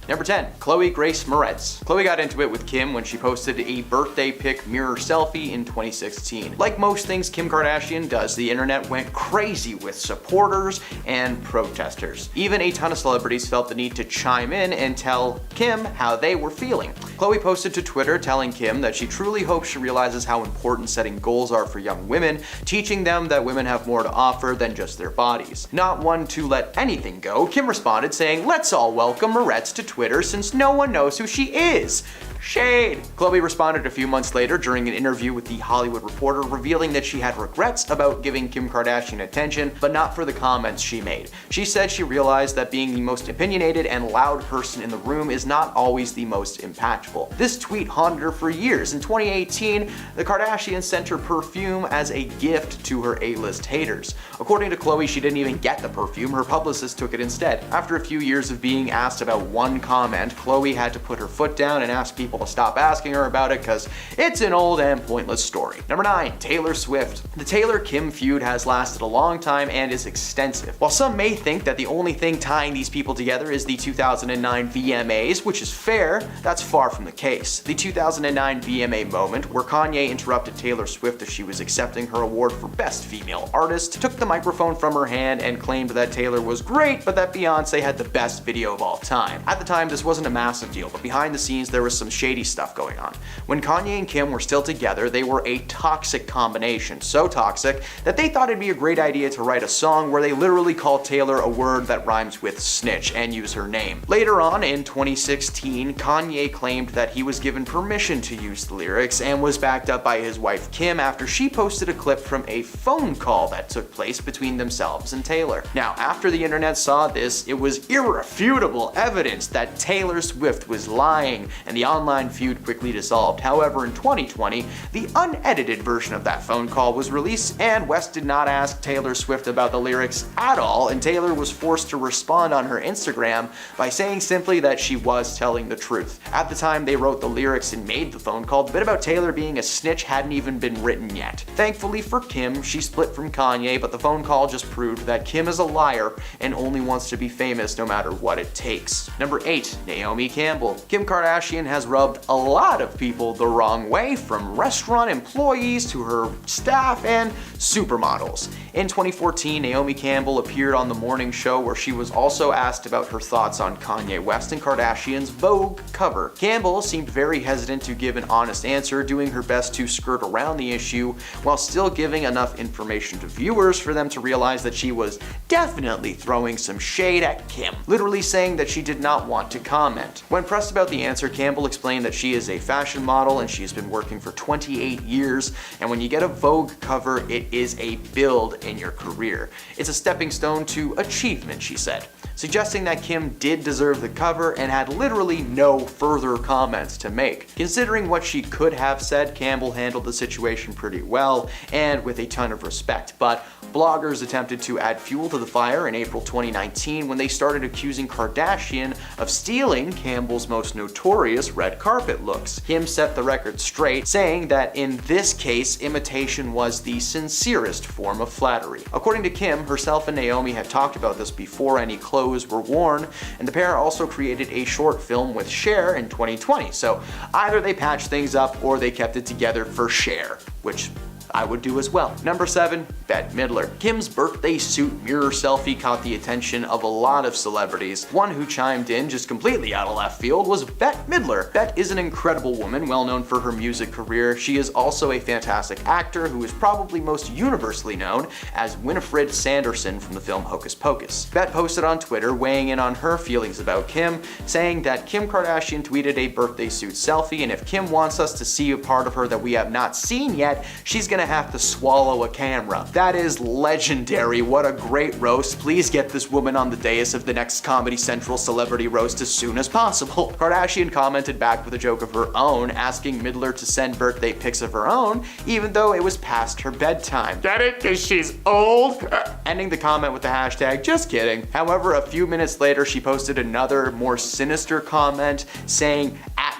Number 10. Chloe Grace Moretz. Chloe got into it with Kim when she posted a birthday pic mirror selfie in 2016. Like most things Kim Kardashian does, the internet went crazy with supporters and protesters. Even a ton of celebrities felt the need to chime in and tell Kim how they were feeling. Chloe posted to Twitter telling Kim that she truly hopes she realizes how important setting goals are for young women, teaching them that women have more to offer than just their bodies. Not one to let anything go, Kim responded saying, "Let's all welcome Moretz to Twitter since no one knows who she is." Shade! Chloe responded a few months later during an interview with The Hollywood Reporter, revealing that she had regrets about giving Kim Kardashian attention, but not for the comments she made. She said she realized that being the most opinionated and loud person in the room is not always the most impactful. This tweet haunted her for years. In 2018, the Kardashians sent her perfume as a gift to her A-list haters. According to Chloe, she didn't even get the perfume, her publicist took it instead. After a few years of being asked about one comment, Chloe had to put her foot down and ask people to stop asking her about it because it's an old and pointless story. Number 9. Taylor Swift. The Taylor-Kim feud has lasted a long time and is extensive. While some may think that the only thing tying these people together is the 2009 VMAs, which is fair, that's far from the case. The 2009 VMA moment, where Kanye interrupted Taylor Swift as she was accepting her award for Best Female Artist, took the microphone from her hand and claimed that Taylor was great, but that Beyonce had the best video of all time. At the time, this wasn't a massive deal, but behind the scenes there was some shady stuff going on. When Kanye and Kim were still together, they were a toxic combination, so toxic that they thought it'd be a great idea to write a song where they literally call Taylor a word that rhymes with snitch and use her name. Later on in 2016, Kanye claimed that he was given permission to use the lyrics and was backed up by his wife Kim after she posted a clip from a phone call that took place between themselves and Taylor. Now, after the internet saw this, it was irrefutable evidence that Taylor Swift was lying, and the online feud quickly dissolved. However, in 2020, the unedited version of that phone call was released, and West did not ask Taylor Swift about the lyrics at all, and Taylor was forced to respond on her Instagram by saying simply that she was telling the truth. At the time they wrote the lyrics and made the phone call, the bit about Taylor being a snitch hadn't even been written yet. Thankfully for Kim, she split from Kanye, but the phone call just proved that Kim is a liar and only wants to be famous no matter what it takes. Number 8. Naomi Campbell. Kim Kardashian has rubbed a lot of people the wrong way, from restaurant employees to her staff and supermodels. In 2014, Naomi Campbell appeared on The Morning Show, where she was also asked about her thoughts on Kanye West and Kardashian's Vogue cover. Campbell seemed very hesitant to give an honest answer, doing her best to skirt around the issue while still giving enough information to viewers for them to realize that she was definitely throwing some shade at Kim, literally saying that she did not want to comment. When pressed about the answer, Campbell explained that she is a fashion model and she has been working for 28 years, and when you get a Vogue cover, it is a build in your career. It's a stepping stone to achievement, she said, suggesting that Kim did deserve the cover and had literally no further comments to make. Considering what she could have said, Campbell handled the situation pretty well and with a ton of respect, but bloggers attempted to add fuel to the fire in April 2019 when they started accusing Kardashian of stealing Campbell's most notorious red carpet looks. Kim set the record straight, saying that in this case, imitation was the sincerest form of flattery. According to Kim, herself and Naomi had talked about this before any clothes were worn, and the pair also created a short film with Cher in 2020, so either they patched things up or they kept it together for Cher, which I would do as well. Number 7. Bette Midler. Kim's birthday suit mirror selfie caught the attention of a lot of celebrities. One who chimed in just completely out of left field was Bette Midler. Bette is an incredible woman, well known for her music career. She is also a fantastic actor who is probably most universally known as Winifred Sanderson from the film Hocus Pocus. Bette posted on Twitter weighing in on her feelings about Kim, saying that Kim Kardashian tweeted a birthday suit selfie, and if Kim wants us to see a part of her that we have not seen yet, she's gonna have to swallow a camera. That is legendary. What a great roast. Please get this woman on the dais of the next Comedy Central celebrity roast as soon as possible. Kardashian commented back with a joke of her own, asking Midler to send birthday pics of her own, even though it was past her bedtime. Get it? Cause she's old? Ending the comment with the hashtag, just kidding. However, a few minutes later, she posted another, more sinister comment saying,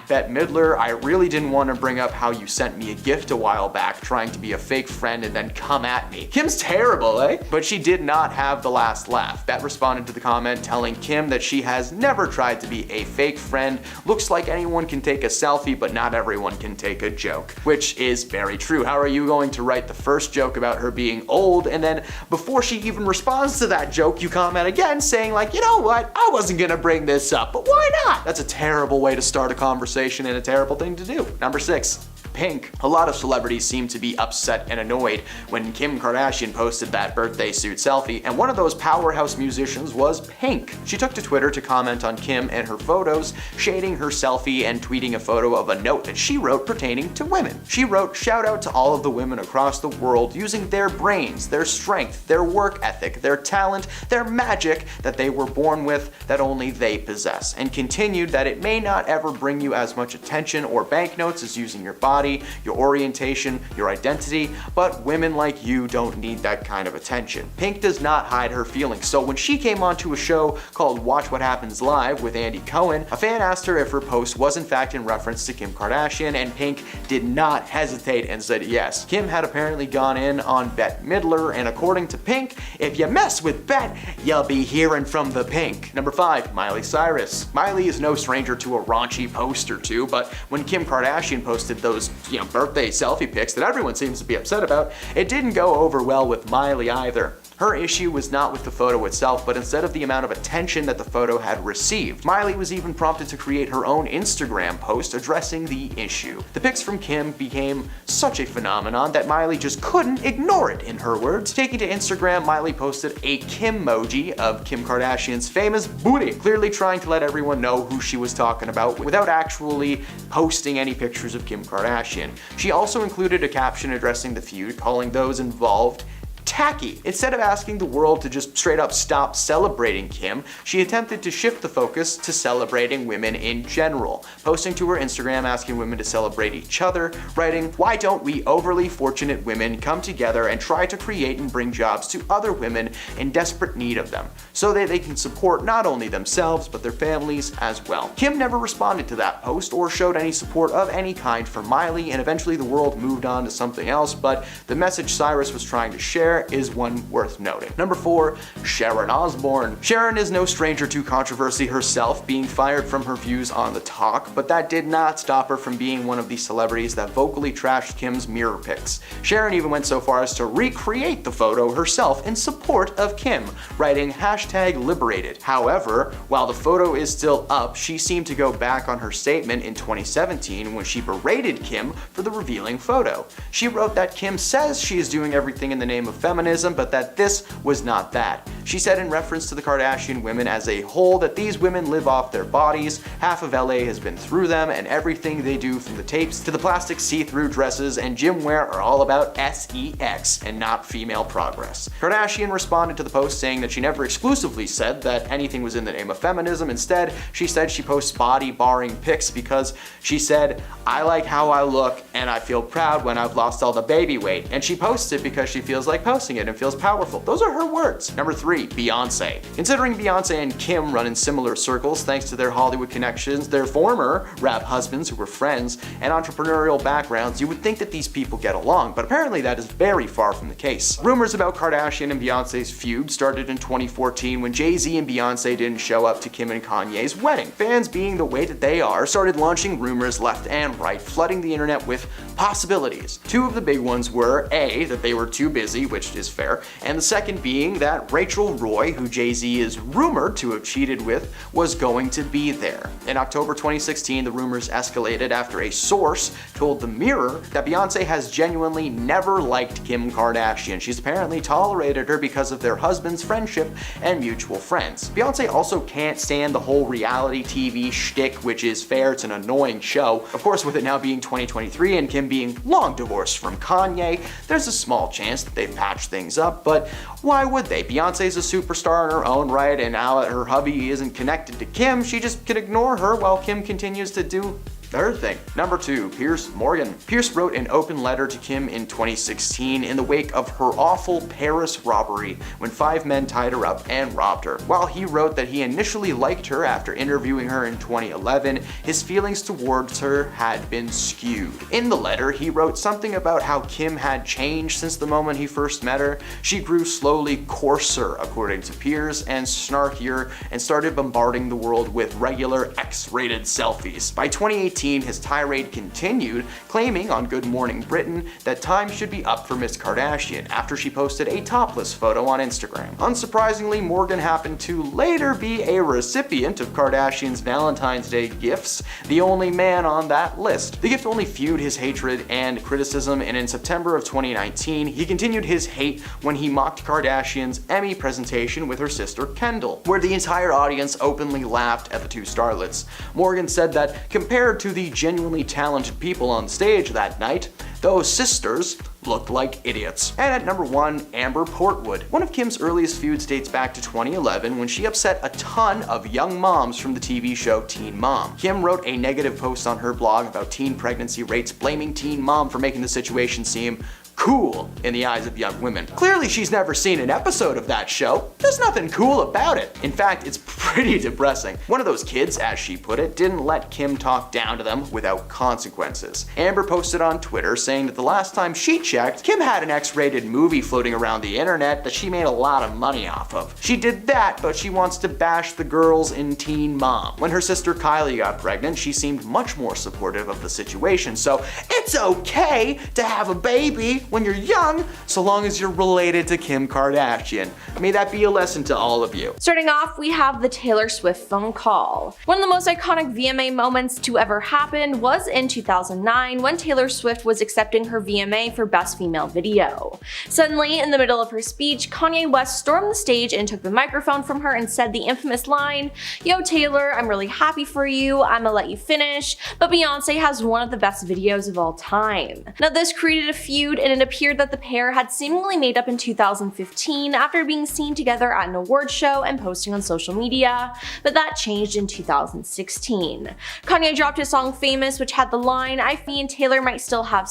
Bette Midler, I really didn't want to bring up how you sent me a gift a while back trying to be a fake friend and then come at me. Kim's terrible, eh? But she did not have the last laugh. Bette responded to the comment telling Kim that she has never tried to be a fake friend. Looks like anyone can take a selfie, but not everyone can take a joke. Which is very true. How are you going to write the first joke about her being old, and then before she even responds to that joke, you comment again saying like, you know what, I wasn't gonna bring this up, but why not? That's a terrible way to start a conversation and a terrible thing to do. Number 6. Pink. A lot of celebrities seem to be upset and annoyed when Kim Kardashian posted that birthday suit selfie, and one of those powerhouse musicians was Pink. She took to Twitter to comment on Kim and her photos, shading her selfie and tweeting a photo of a note that she wrote pertaining to women. She wrote, "Shout out to all of the women across the world using their brains, their strength, their work ethic, their talent, their magic that they were born with that only they possess," and continued that it may not ever bring you as much attention or banknotes as using your body, your orientation, your identity, but women like you don't need that kind of attention. Pink does not hide her feelings, so when she came onto a show called Watch What Happens Live with Andy Cohen, a fan asked her if her post was in fact in reference to Kim Kardashian, and Pink did not hesitate and said yes. Kim had apparently gone in on Bette Midler, and according to Pink, if you mess with Bette, you'll be hearing from the Pink. Number 5, Miley Cyrus. Miley is no stranger to a raunchy post or two, but when Kim Kardashian posted those birthday selfie pics that everyone seems to be upset about, it didn't go over well with Miley either. Her issue was not with the photo itself, but instead of the amount of attention that the photo had received. Miley was even prompted to create her own Instagram post addressing the issue. The pics from Kim became such a phenomenon that Miley just couldn't ignore it, in her words. Taking to Instagram, Miley posted a Kim-moji of Kim Kardashian's famous booty, clearly trying to let everyone know who she was talking about without actually posting any pictures of Kim Kardashian. She also included a caption addressing the feud, calling those involved tacky. Instead of asking the world to just straight up stop celebrating Kim, she attempted to shift the focus to celebrating women in general, posting to her Instagram asking women to celebrate each other, writing, "Why don't we overly fortunate women come together and try to create and bring jobs to other women in desperate need of them, so that they can support not only themselves but their families as well." Kim never responded to that post or showed any support of any kind for Miley, and eventually the world moved on to something else, but the message Cyrus was trying to share is one worth noting. Number 4, Sharon Osbourne. Sharon is no stranger to controversy herself, being fired from her views on The Talk, but that did not stop her from being one of the celebrities that vocally trashed Kim's mirror pics. Sharon even went so far as to recreate the photo herself in support of Kim, writing #liberated. However, while the photo is still up, she seemed to go back on her statement in 2017 when she berated Kim for the revealing photo. She wrote that Kim says she is doing everything in the name of feminism, but that this was not that. She said in reference to the Kardashian women as a whole that these women live off their bodies, half of LA has been through them, and everything they do from the tapes to the plastic see-through dresses and gym wear are all about sex and not female progress. Kardashian responded to the post saying that she never exclusively said that anything was in the name of feminism. Instead, she said she posts body-barring pics because she said, "I like how I look and I feel proud when I've lost all the baby weight," and she posts it because she feels like posting it and feels powerful. Those are her words. Number 3, Beyonce. Considering Beyonce and Kim run in similar circles thanks to their Hollywood connections, their former rap husbands who were friends, and entrepreneurial backgrounds, you would think that these people get along, but apparently that is very far from the case. Rumors about Kardashian and Beyonce's feud started in 2014 when Jay-Z and Beyonce didn't show up to Kim and Kanye's wedding. Fans, being the way that they are, started launching rumors left and right, flooding the internet with possibilities. Two of the big ones were A, that they were too busy, which is fair, and the second being that Rachel Roy, who Jay-Z is rumored to have cheated with, was going to be there. In October 2016, the rumors escalated after a source told The Mirror that Beyonce has genuinely never liked Kim Kardashian. She's apparently tolerated her because of their husband's friendship and mutual friends. Beyonce also can't stand the whole reality TV shtick, which is fair, it's an annoying show. Of course, with it now being 2023 and Kim being long divorced from Kanye, there's a small chance that they've patched things up, but why would they? Beyonce's a superstar in her own right, and now that her hubby isn't connected to Kim, she just can ignore her while Kim continues to do Third thing. Number 2. Piers Morgan. Piers wrote an open letter to Kim in 2016 in the wake of her awful Paris robbery when 5 men tied her up and robbed her. While he wrote that he initially liked her after interviewing her in 2011, his feelings towards her had been skewed. In the letter, he wrote something about how Kim had changed since the moment he first met her. She grew slowly coarser, according to Piers, and snarkier, and started bombarding the world with regular X-rated selfies. By 2018, his tirade continued, claiming on Good Morning Britain that time should be up for Miss Kardashian after she posted a topless photo on Instagram. Unsurprisingly, Morgan happened to later be a recipient of Kardashian's Valentine's Day gifts, the only man on that list. The gift only fueled his hatred and criticism, and in September of 2019, he continued his hate when he mocked Kardashian's Emmy presentation with her sister Kendall, where the entire audience openly laughed at the two starlets. Morgan said that compared to the genuinely talented people on stage that night, those sisters looked like idiots. And at number 1, Amber Portwood. One of Kim's earliest feuds dates back to 2011 when she upset a ton of young moms from the TV show Teen Mom. Kim wrote a negative post on her blog about teen pregnancy rates, blaming Teen Mom for making the situation seem cool in the eyes of young women. Clearly she's never seen an episode of that show. There's nothing cool about it. In fact, it's pretty depressing. One of those kids, as she put it, didn't let Kim talk down to them without consequences. Amber posted on Twitter saying that the last time she checked, Kim had an X-rated movie floating around the internet that she made a lot of money off of. She did that, but she wants to bash the girls in Teen Mom. When her sister Kylie got pregnant, she seemed much more supportive of the situation, so it's okay to have a baby when you're young, so long as you're related to Kim Kardashian. May that be a lesson to all of you. Starting off, we have the Taylor Swift phone call. One of the most iconic VMA moments to ever happen was in 2009 when Taylor Swift was accepting her VMA for Best Female Video. Suddenly, in the middle of her speech, Kanye West stormed the stage and took the microphone from her and said the infamous line, "Yo Taylor, I'm really happy for you, I'ma let you finish, but Beyonce has one of the best videos of all time." Now this created a feud, and it appeared that the pair had seemingly made up in 2015 after being seen together at an award show and posting on social media, but that changed in 2016. Kanye dropped his song Famous, which had the line, "I think me and Taylor might still have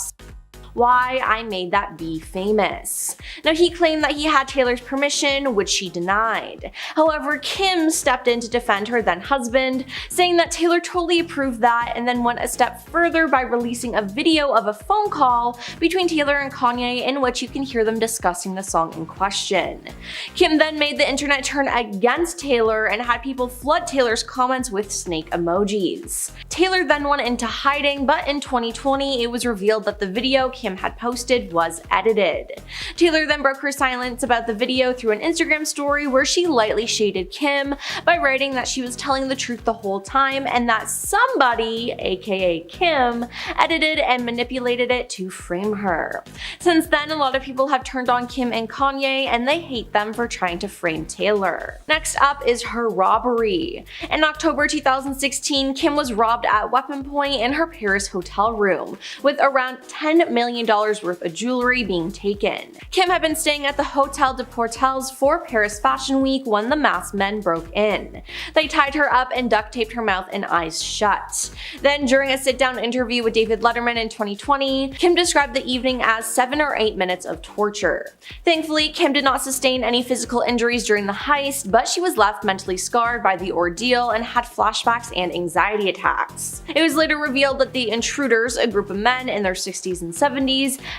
why I made that be famous." Now he claimed that he had Taylor's permission, which she denied. However, Kim stepped in to defend her then husband, saying that Taylor totally approved that, and then went a step further by releasing a video of a phone call between Taylor and Kanye in which you can hear them discussing the song in question. Kim then made the internet turn against Taylor and had people flood Taylor's comments with snake emojis. Taylor then went into hiding, but in 2020 it was revealed that the video Kim had posted was edited. Taylor then broke her silence about the video through an Instagram story where she lightly shaded Kim by writing that she was telling the truth the whole time and that somebody, aka Kim, edited and manipulated it to frame her. Since then, a lot of people have turned on Kim and Kanye and they hate them for trying to frame Taylor. Next up is her robbery. In October 2016, Kim was robbed at weapon point in her Paris hotel room, with around $10 million worth of jewelry being taken. Kim had been staying at the Hotel de Portels for Paris Fashion Week when the masked men broke in. They tied her up and duct taped her mouth and eyes shut. Then, during a sit-down interview with David Letterman in 2020, Kim described the evening as 7 or 8 minutes of torture. Thankfully, Kim did not sustain any physical injuries during the heist, but she was left mentally scarred by the ordeal and had flashbacks and anxiety attacks. It was later revealed that the intruders, a group of men in their 60s and 70s,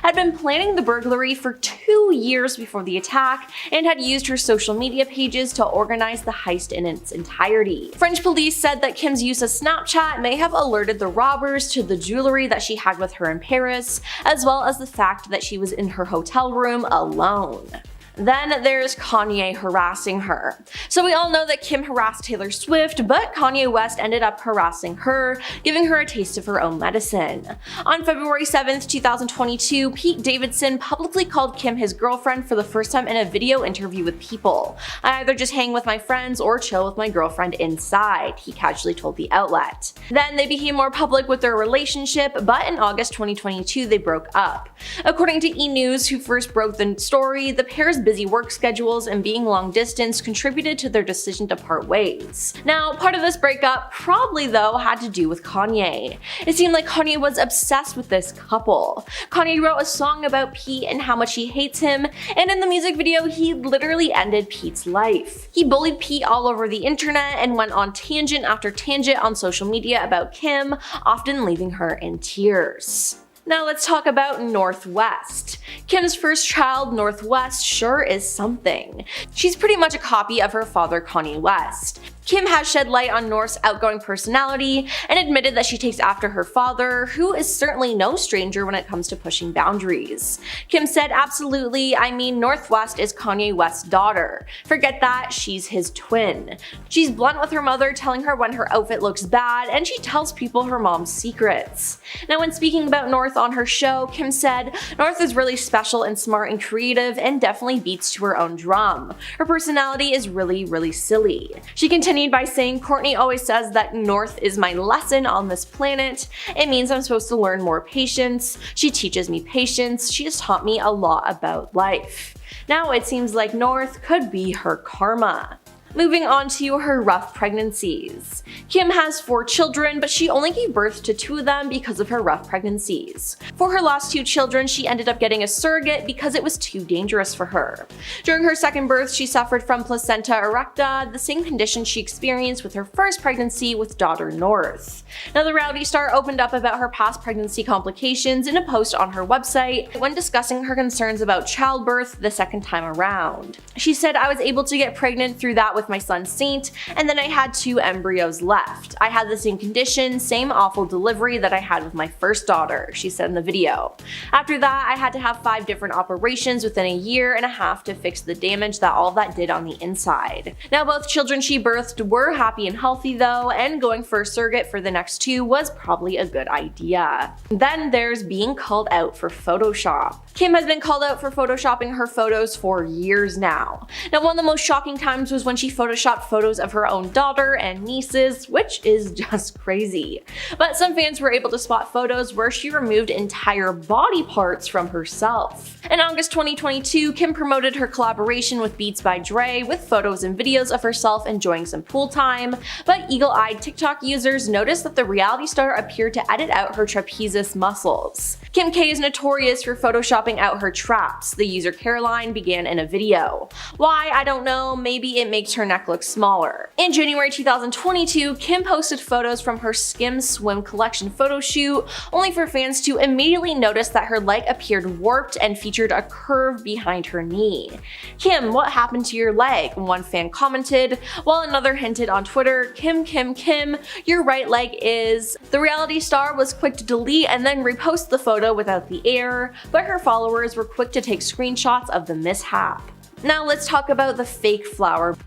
had been planning the burglary for 2 years before the attack and had used her social media pages to organize the heist in its entirety. French police said that Kim's use of Snapchat may have alerted the robbers to the jewelry that she had with her in Paris, as well as the fact that she was in her hotel room alone. Then there's Kanye harassing her. So we all know that Kim harassed Taylor Swift, but Kanye West ended up harassing her, giving her a taste of her own medicine. On February 7th, 2022, Pete Davidson publicly called Kim his girlfriend for the first time in a video interview with People. "I either just hang with my friends or chill with my girlfriend inside," he casually told the outlet. Then they became more public with their relationship, but in August 2022 they broke up. According to E! News, who first broke the story, the pair's busy work schedules and being long distance contributed to their decision to part ways. Now, part of this breakup probably though had to do with Kanye. It seemed like Kanye was obsessed with this couple. Kanye wrote a song about Pete and how much he hates him, and in the music video he literally ended Pete's life. He bullied Pete all over the internet and went on tangent after tangent on social media about Kim, often leaving her in tears. Now let's talk about Northwest. Kim's first child, Northwest, sure is something. She's pretty much a copy of her father, Kanye West. Kim has shed light on North's outgoing personality and admitted that she takes after her father, who is certainly no stranger when it comes to pushing boundaries. Kim said, "Absolutely, I mean Northwest is Kanye West's daughter. Forget that, she's his twin." She's blunt with her mother, telling her when her outfit looks bad, and she tells people her mom's secrets. Now when speaking about North on her show, Kim said, "North is really special and smart and creative and definitely beats to her own drum. Her personality is really silly." She continued by saying, "Kourtney always says that North is my lesson on this planet. It means I'm supposed to learn more patience. She teaches me patience. She has taught me a lot about life." Now it seems like North could be her karma. Moving on to her rough pregnancies. Kim has 4 children, but she only gave birth to 2 of them because of her rough pregnancies. For her last 2 children, she ended up getting a surrogate because it was too dangerous for her. During her second birth, she suffered from placenta erecta, the same condition she experienced with her first pregnancy with daughter North. Now the reality star opened up about her past pregnancy complications in a post on her website when discussing her concerns about childbirth the second time around. She said, "I was able to get pregnant through that with my son Saint, and then I had 2 embryos left. I had the same condition, same awful delivery that I had with my first daughter," she said in the video. "After that, I had to have 5 different operations within a year and a half to fix the damage that all that did on the inside." Now both children she birthed were happy and healthy though, and going for a surrogate for the next 2 was probably a good idea. Then there's being called out for Photoshop. Kim has been called out for photoshopping her photos for years now. Now one of the most shocking times was when she photoshopped photos of her own daughter and nieces, which is just crazy. But some fans were able to spot photos where she removed entire body parts from herself. In August 2022, Kim promoted her collaboration with Beats by Dre with photos and videos of herself enjoying some pool time, but eagle-eyed TikTok users noticed that the reality star appeared to edit out her trapezius muscles. Kim K is notorious for photoshopping out her traps, the user Caroline began in a video. Why? I don't know, maybe it makes her neck look smaller. In January 2022, Kim posted photos from her Skim Swim collection photo shoot, only for fans to immediately notice that her leg appeared warped and featured a curve behind her knee. "Kim, what happened to your leg?" one fan commented, while another hinted on Twitter, Kim, your right leg is..." The reality star was quick to delete and then repost the photo without the error, but her followers were quick to take screenshots of the mishap. Now let's talk about the fake flower.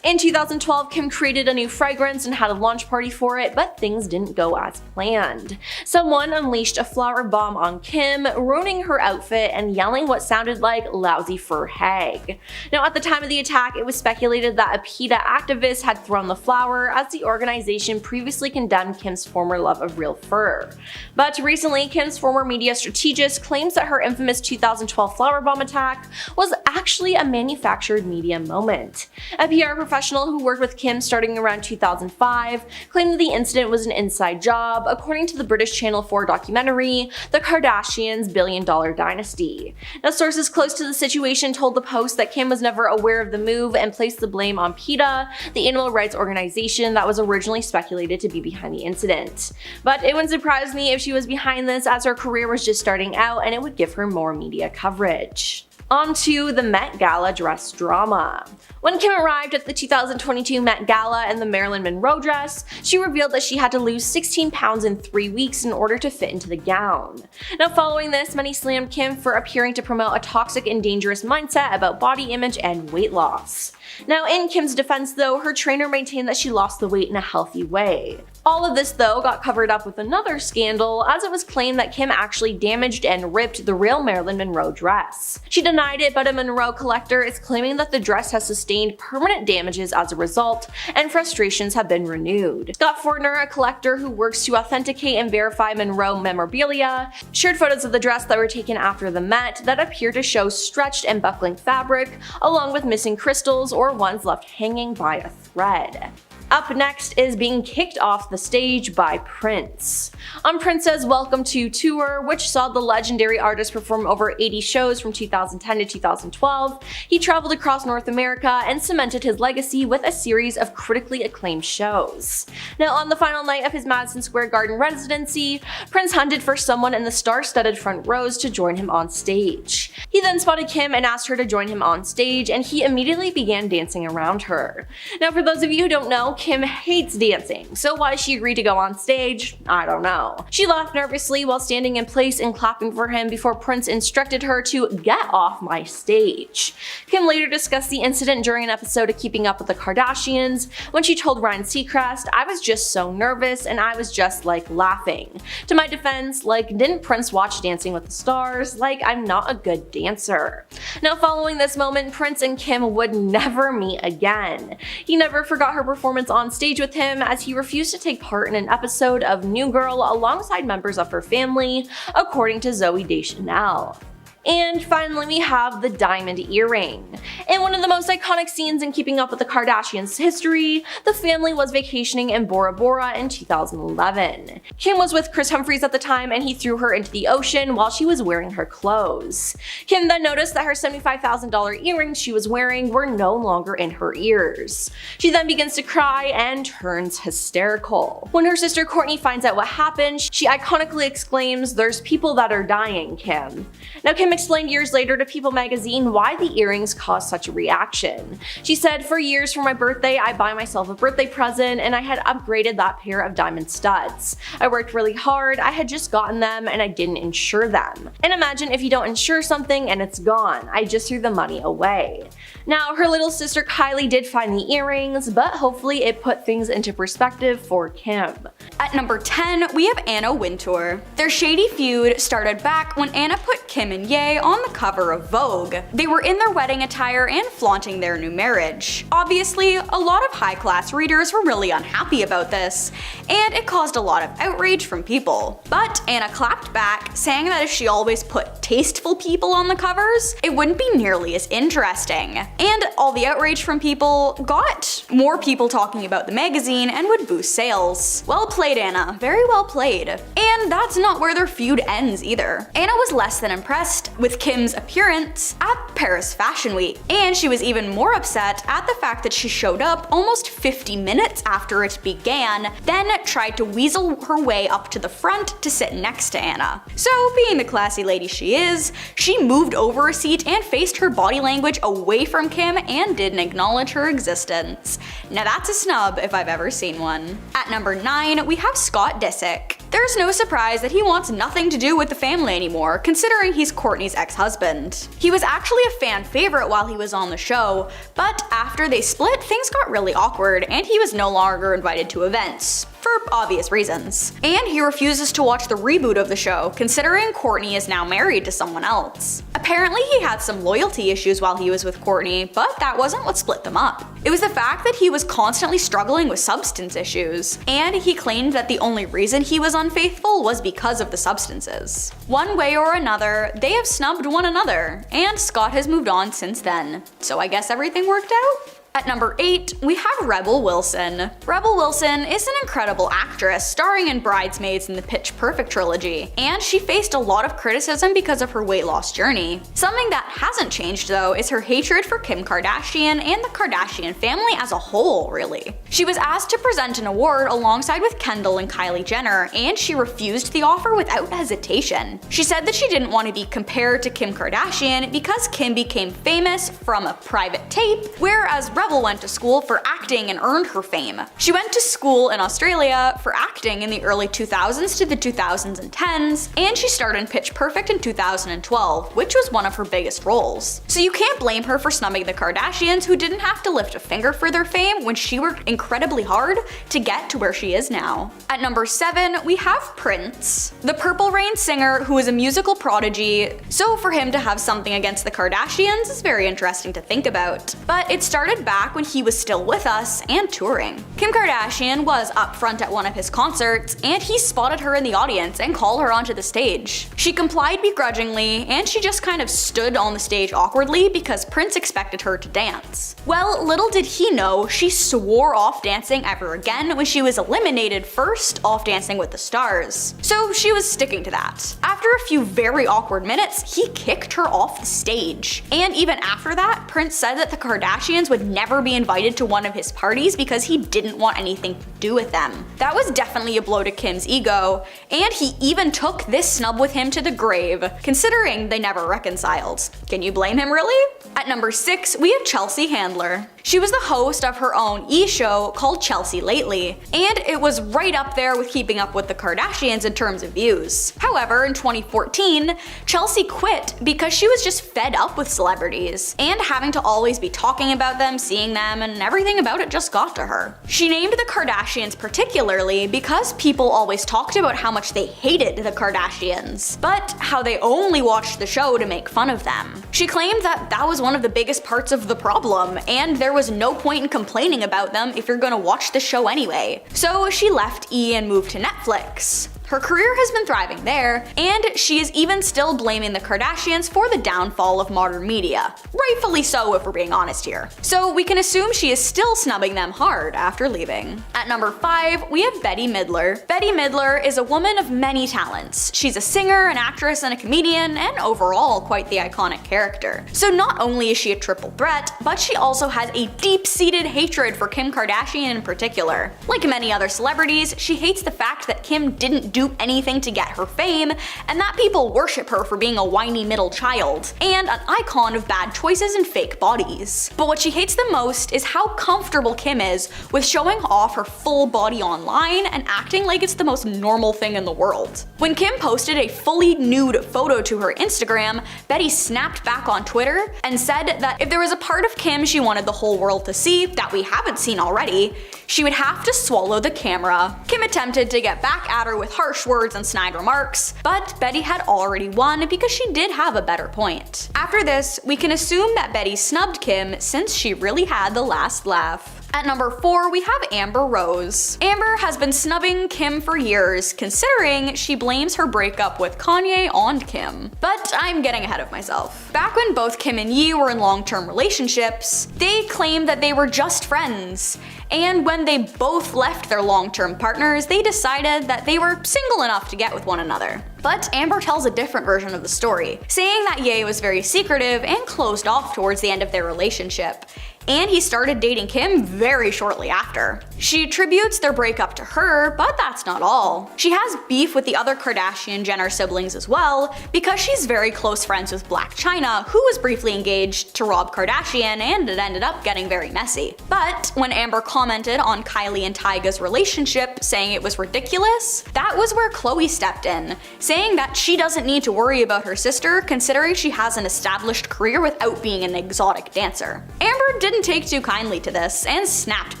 In 2012, Kim created a new fragrance and had a launch party for it, but things didn't go as planned. Someone unleashed a flower bomb on Kim, ruining her outfit and yelling what sounded like "lousy fur hag." Now at the time of the attack, it was speculated that a PETA activist had thrown the flower, as the organization previously condemned Kim's former love of real fur. But recently, Kim's former media strategist claims that her infamous 2012 flower bomb attack was actually a manufactured media moment. A PR professional who worked with Kim starting around 2005 claimed that the incident was an inside job, according to the British Channel 4 documentary, The Kardashians' Billion Dollar Dynasty. Now sources close to the situation told the Post that Kim was never aware of the move and placed the blame on PETA, the animal rights organization that was originally speculated to be behind the incident. But it wouldn't surprise me if she was behind this, as her career was just starting out and it would give her more media coverage. On to the Met Gala dress drama. When Kim arrived at the 2022 Met Gala in the Marilyn Monroe dress, she revealed that she had to lose 16 pounds in 3 weeks in order to fit into the gown. Now following this, many slammed Kim for appearing to promote a toxic and dangerous mindset about body image and weight loss. Now in Kim's defense though, her trainer maintained that she lost the weight in a healthy way. All of this though got covered up with another scandal, as it was claimed that Kim actually damaged and ripped the real Marilyn Monroe dress. She denied it, but a Monroe collector is claiming that the dress has sustained permanent damages as a result, and frustrations have been renewed. Scott Fortner, a collector who works to authenticate and verify Monroe memorabilia, shared photos of the dress that were taken after the Met that appear to show stretched and buckling fabric, along with missing crystals or ones left hanging by a thread. Up next is being kicked off the stage by Prince. On Prince's Welcome to Tour, which saw the legendary artist perform over 80 shows from 2010 to 2012, he traveled across North America and cemented his legacy with a series of critically acclaimed shows. Now, on the final night of his Madison Square Garden residency, Prince hunted for someone in the star-studded front rows to join him on stage. He then spotted Kim and asked her to join him on stage, and he immediately began dancing around her. Now, for those of you who don't know, Kim hates dancing, so why she agreed to go on stage, I don't know. She laughed nervously while standing in place and clapping for him before Prince instructed her to get off my stage. Kim later discussed the incident during an episode of Keeping Up with the Kardashians, when she told Ryan Seacrest, "I was just so nervous and I was just like laughing. To my defense, like, didn't Prince watch Dancing with the Stars? Like, I'm not a good dancer." Now, following this moment, Prince and Kim would never meet again. He never forgot her performance on stage with him, as he refused to take part in an episode of New Girl alongside members of her family, according to Zooey Deschanel. And finally, we have the diamond earring. In one of the most iconic scenes in Keeping Up with the Kardashians' history, the family was vacationing in Bora Bora in 2011. Kim was with Humphries at the time, and he threw her into the ocean while she was wearing her clothes. Kim then noticed that her $75,000 earrings she was wearing were no longer in her ears. She then begins to cry and turns hysterical. When her sister Kourtney finds out what happened, she iconically exclaims, "There's people that are dying, Kim." Now, Kim explained years later to People magazine why the earrings caused such a reaction. She said, "For years for my birthday, I buy myself a birthday present, and I had upgraded that pair of diamond studs. I worked really hard, I had just gotten them, and I didn't insure them. And imagine if you don't insure something and it's gone. I just threw the money away." Now, her little sister Kylie did find the earrings, but hopefully it put things into perspective for Kim. At number 10, we have Anna Wintour. Their shady feud started back when Anna put Kim and Ye on the cover of Vogue. They were in their wedding attire and flaunting their new marriage. Obviously, a lot of high-class readers were really unhappy about this, and it caused a lot of outrage from people. But Anna clapped back, saying that if she always put tasteful people on the covers, it wouldn't be nearly as interesting. And all the outrage from people got more people talking about the magazine and would boost sales. Well played, Anna. Very well played. And that's not where their feud ends either. Anna was less than impressed with Kim's appearance at Paris Fashion Week, and she was even more upset at the fact that she showed up almost 50 minutes after it began, then tried to weasel her way up to the front to sit next to Anna. So, being the classy lady she is, she moved over a seat and faced her body language away from Kim and didn't acknowledge her existence. Now that's a snub if I've ever seen one. At number 9, we have Scott Disick. There's no surprise that he wants nothing to do with the family anymore, considering he's Kourtney's ex-husband. He was actually a fan favorite while he was on the show, but after they split, things got really awkward and he was no longer invited to events, for obvious reasons. And he refuses to watch the reboot of the show, considering Kourtney is now married to someone else. Apparently he had some loyalty issues while he was with Kourtney, but that wasn't what split them up. It was the fact that he was constantly struggling with substance issues, and he claimed that the only reason he was unfaithful was because of the substances. One way or another, they have snubbed one another, and Scott has moved on since then. So I guess everything worked out? At number 8, we have Rebel Wilson. Rebel Wilson is an incredible actress starring in Bridesmaids and the Pitch Perfect trilogy, and she faced a lot of criticism because of her weight loss journey. Something that hasn't changed though is her hatred for Kim Kardashian and the Kardashian family as a whole, really. She was asked to present an award alongside with Kendall and Kylie Jenner, and she refused the offer without hesitation. She said that she didn't want to be compared to Kim Kardashian because Kim became famous from a private tape, whereas Rebel went to school for acting and earned her fame. She went to school in Australia for acting in the early 2000s to the 2010s, and she starred in Pitch Perfect in 2012, which was one of her biggest roles. So you can't blame her for snubbing the Kardashians, who didn't have to lift a finger for their fame when she worked incredibly hard to get to where she is now. At number 7, we have Prince, the Purple Rain singer who is a musical prodigy, so for him to have something against the Kardashians is very interesting to think about. But it started back when he was still with us and touring. Kim Kardashian was up front at one of his concerts, and he spotted her in the audience and called her onto the stage. She complied begrudgingly, and she just kind of stood on the stage awkwardly because Prince expected her to dance. Well, little did he know, she swore off dancing ever again when she was eliminated first off Dancing with the Stars. So she was sticking to that. After a few very awkward minutes, he kicked her off the stage. And even after that, Prince said that the Kardashians would never be invited to one of his parties because he didn't want anything to do with them. That was definitely a blow to Kim's ego, and he even took this snub with him to the grave, considering they never reconciled. Can you blame him really? At number 6, we have Chelsea Handler. She was the host of her own e-show called Chelsea Lately, and it was right up there with Keeping Up with the Kardashians in terms of views. However, in 2014, Chelsea quit because she was just fed up with celebrities, and having to always be talking about them, seeing them, and everything about it just got to her. She named the Kardashians particularly because people always talked about how much they hated the Kardashians, but how they only watched the show to make fun of them. She claimed that that was one of the biggest parts of the problem, and there was no point in complaining about them if you're gonna watch the show anyway. So she left E! And moved to Netflix. Her career has been thriving there, and she is even still blaming the Kardashians for the downfall of modern media. Rightfully so, if we're being honest here. So we can assume she is still snubbing them hard after leaving. At number 5, we have Bette Midler. Bette Midler is a woman of many talents. She's a singer, an actress, and a comedian, and overall quite the iconic character. So not only is she a triple threat, but she also has a deep-seated hatred for Kim Kardashian in particular. Like many other celebrities, she hates the fact that Kim didn't do anything to get her fame, and that people worship her for being a whiny middle child, and an icon of bad choices and fake bodies. But what she hates the most is how comfortable Kim is with showing off her full body online and acting like it's the most normal thing in the world. When Kim posted a fully nude photo to her Instagram, Bette snapped back on Twitter and said that if there was a part of Kim she wanted the whole world to see that we haven't seen already, she would have to swallow the camera. Kim attempted to get back at her with harsh words and snide remarks, but Bette had already won because she did have a better point. After this, we can assume that Bette snubbed Kim since she really had the last laugh. At number 4, we have Amber Rose. Amber has been snubbing Kim for years, considering she blames her breakup with Kanye on Kim. But I'm getting ahead of myself. Back when both Kim and Ye were in long-term relationships, they claimed that they were just friends. And when they both left their long-term partners, they decided that they were single enough to get with one another. But Amber tells a different version of the story, saying that Ye was very secretive and closed off towards the end of their relationship, and he started dating Kim very shortly after. She attributes their breakup to her, but that's not all. She has beef with the other Kardashian-Jenner siblings as well, because she's very close friends with Blac Chyna, who was briefly engaged to Rob Kardashian, and it ended up getting very messy. But when Amber commented on Kylie and Tyga's relationship, saying it was ridiculous, that was where Khloe stepped in, saying that she doesn't need to worry about her sister, considering she has an established career without being an exotic dancer. Amber didn't take too kindly to this and snapped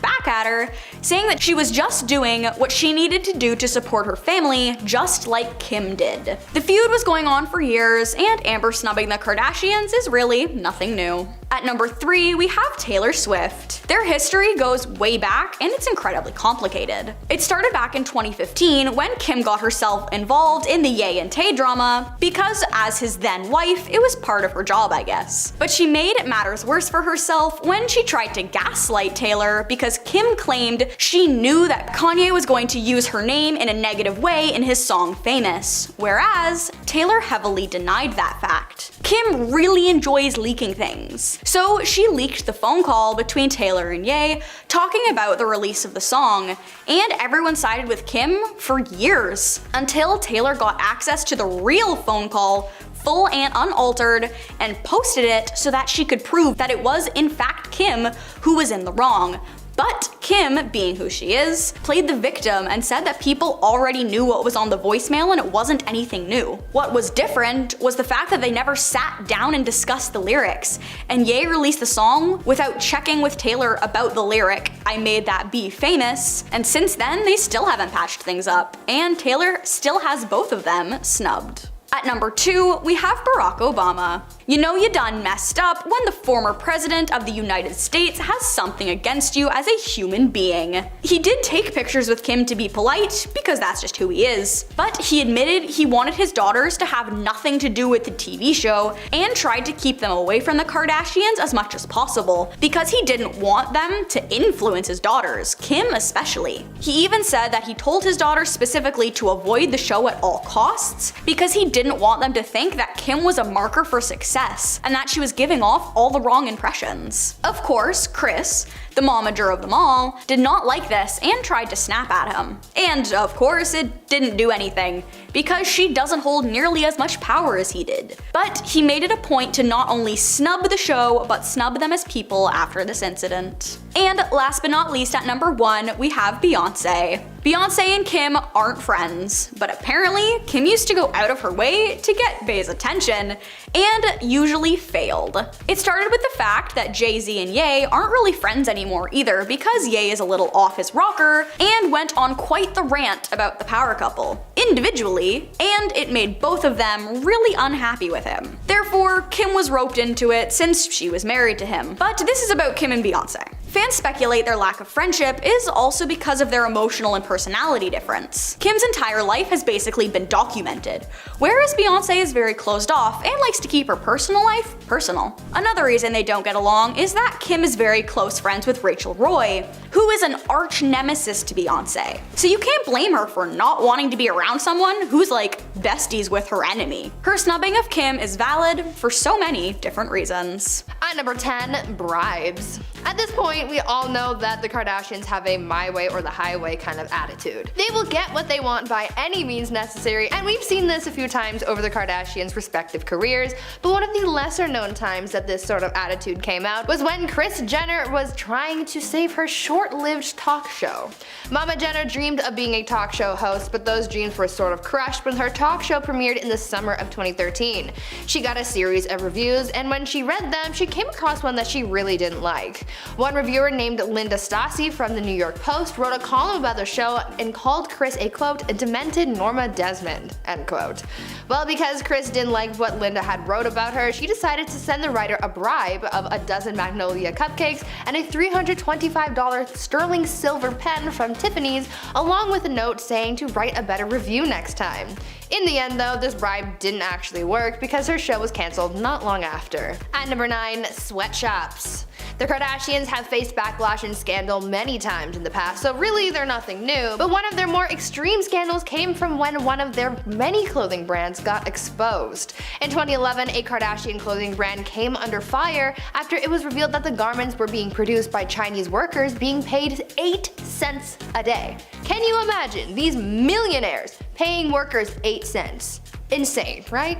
back at her, saying that she was just doing what she needed to do to support her family, just like Kim did. The feud was going on for years, and Amber snubbing the Kardashians is really nothing new. At number 3, we have Taylor Swift. Their history goes way back, and it's incredibly complicated. It started back in 2015 when Kim got herself involved in the Ye and Tay drama, because as his then wife, it was part of her job, I guess. But she made matters worse for herself when she tried to gaslight Taylor, because Kim claimed she knew that Kanye was going to use her name in a negative way in his song Famous, whereas Taylor heavily denied that fact. Kim really enjoys leaking things. So she leaked the phone call between Taylor and Ye talking about the release of the song, and everyone sided with Kim for years, until Taylor got access to the real phone call, full and unaltered, and posted it so that she could prove that it was in fact Kim who was in the wrong. But Kim, being who she is, played the victim and said that people already knew what was on the voicemail and it wasn't anything new. What was different was the fact that they never sat down and discussed the lyrics, and Ye released the song without checking with Taylor about the lyric, "I made that be famous," and since then they still haven't patched things up, and Taylor still has both of them snubbed. At number 2, we have Barack Obama. You know you done messed up when the former president of the United States has something against you as a human being. He did take pictures with Kim to be polite, because that's just who he is, but he admitted he wanted his daughters to have nothing to do with the TV show and tried to keep them away from the Kardashians as much as possible, because he didn't want them to influence his daughters, Kim especially. He even said that he told his daughters specifically to avoid the show at all costs, because he didn't want them to think that Kim was a marker for success and that she was giving off all the wrong impressions. Of course, Kris, the momager of them all, did not like this and tried to snap at him. And of course, it didn't do anything, because she doesn't hold nearly as much power as he did. But he made it a point to not only snub the show, but snub them as people after this incident. And last but not least, at number 1, we have Beyonce. Beyonce and Kim aren't friends, but apparently Kim used to go out of her way to get Bey's attention, and usually failed. It started with the fact that Jay-Z and Ye aren't really friends anymore either, because Ye is a little off his rocker and went on quite the rant about the power couple, individually, and it made both of them really unhappy with him. Therefore, Kim was roped into it since she was married to him. But this is about Kim and Beyonce. Fans speculate their lack of friendship is also because of their emotional and personality difference. Kim's entire life has basically been documented, whereas Beyonce is very closed off and likes to keep her personal life personal. Another reason they don't get along is that Kim is very close friends with Rachel Roy, who is an arch nemesis to Beyonce. So you can't blame her for not wanting to be around someone who's like besties with her enemy. Her snubbing of Kim is valid for so many different reasons. At number 10, bribes. At this point, we all know that the Kardashians have a my way or the highway kind of attitude. They will get what they want by any means necessary, and we've seen this a few times over the Kardashians' respective careers, but one of the lesser known times that this sort of attitude came out was when Kris Jenner was trying to save her short-lived talk show. Mama Jenner dreamed of being a talk show host, but those dreams were sort of crushed when her talk show premiered in the summer of 2013. She got a series of reviews, and when she read them, she came across one that she really didn't like. One reviewer named Linda Stassi from the New York Post wrote a column about the show and called Kris a quote, "a demented Norma Desmond," end quote. Well, because Kris didn't like what Linda had wrote about her, she decided to send the writer a bribe of a dozen Magnolia cupcakes and a $325 sterling silver pen from Tiffany's, along with a note saying to write a better review next time. In the end though, this bribe didn't actually work because her show was cancelled not long after. At number 9, sweatshops. The Kardashians have faced backlash and scandal many times in the past, so really they're nothing new, but one of their more extreme scandals came from when one of their many clothing brands got exposed. In 2011, a Kardashian clothing brand came under fire after it was revealed that the garments were being produced by Chinese workers being paid 8 cents a day. Can you imagine these millionaires paying workers 8 cents? Insane, right?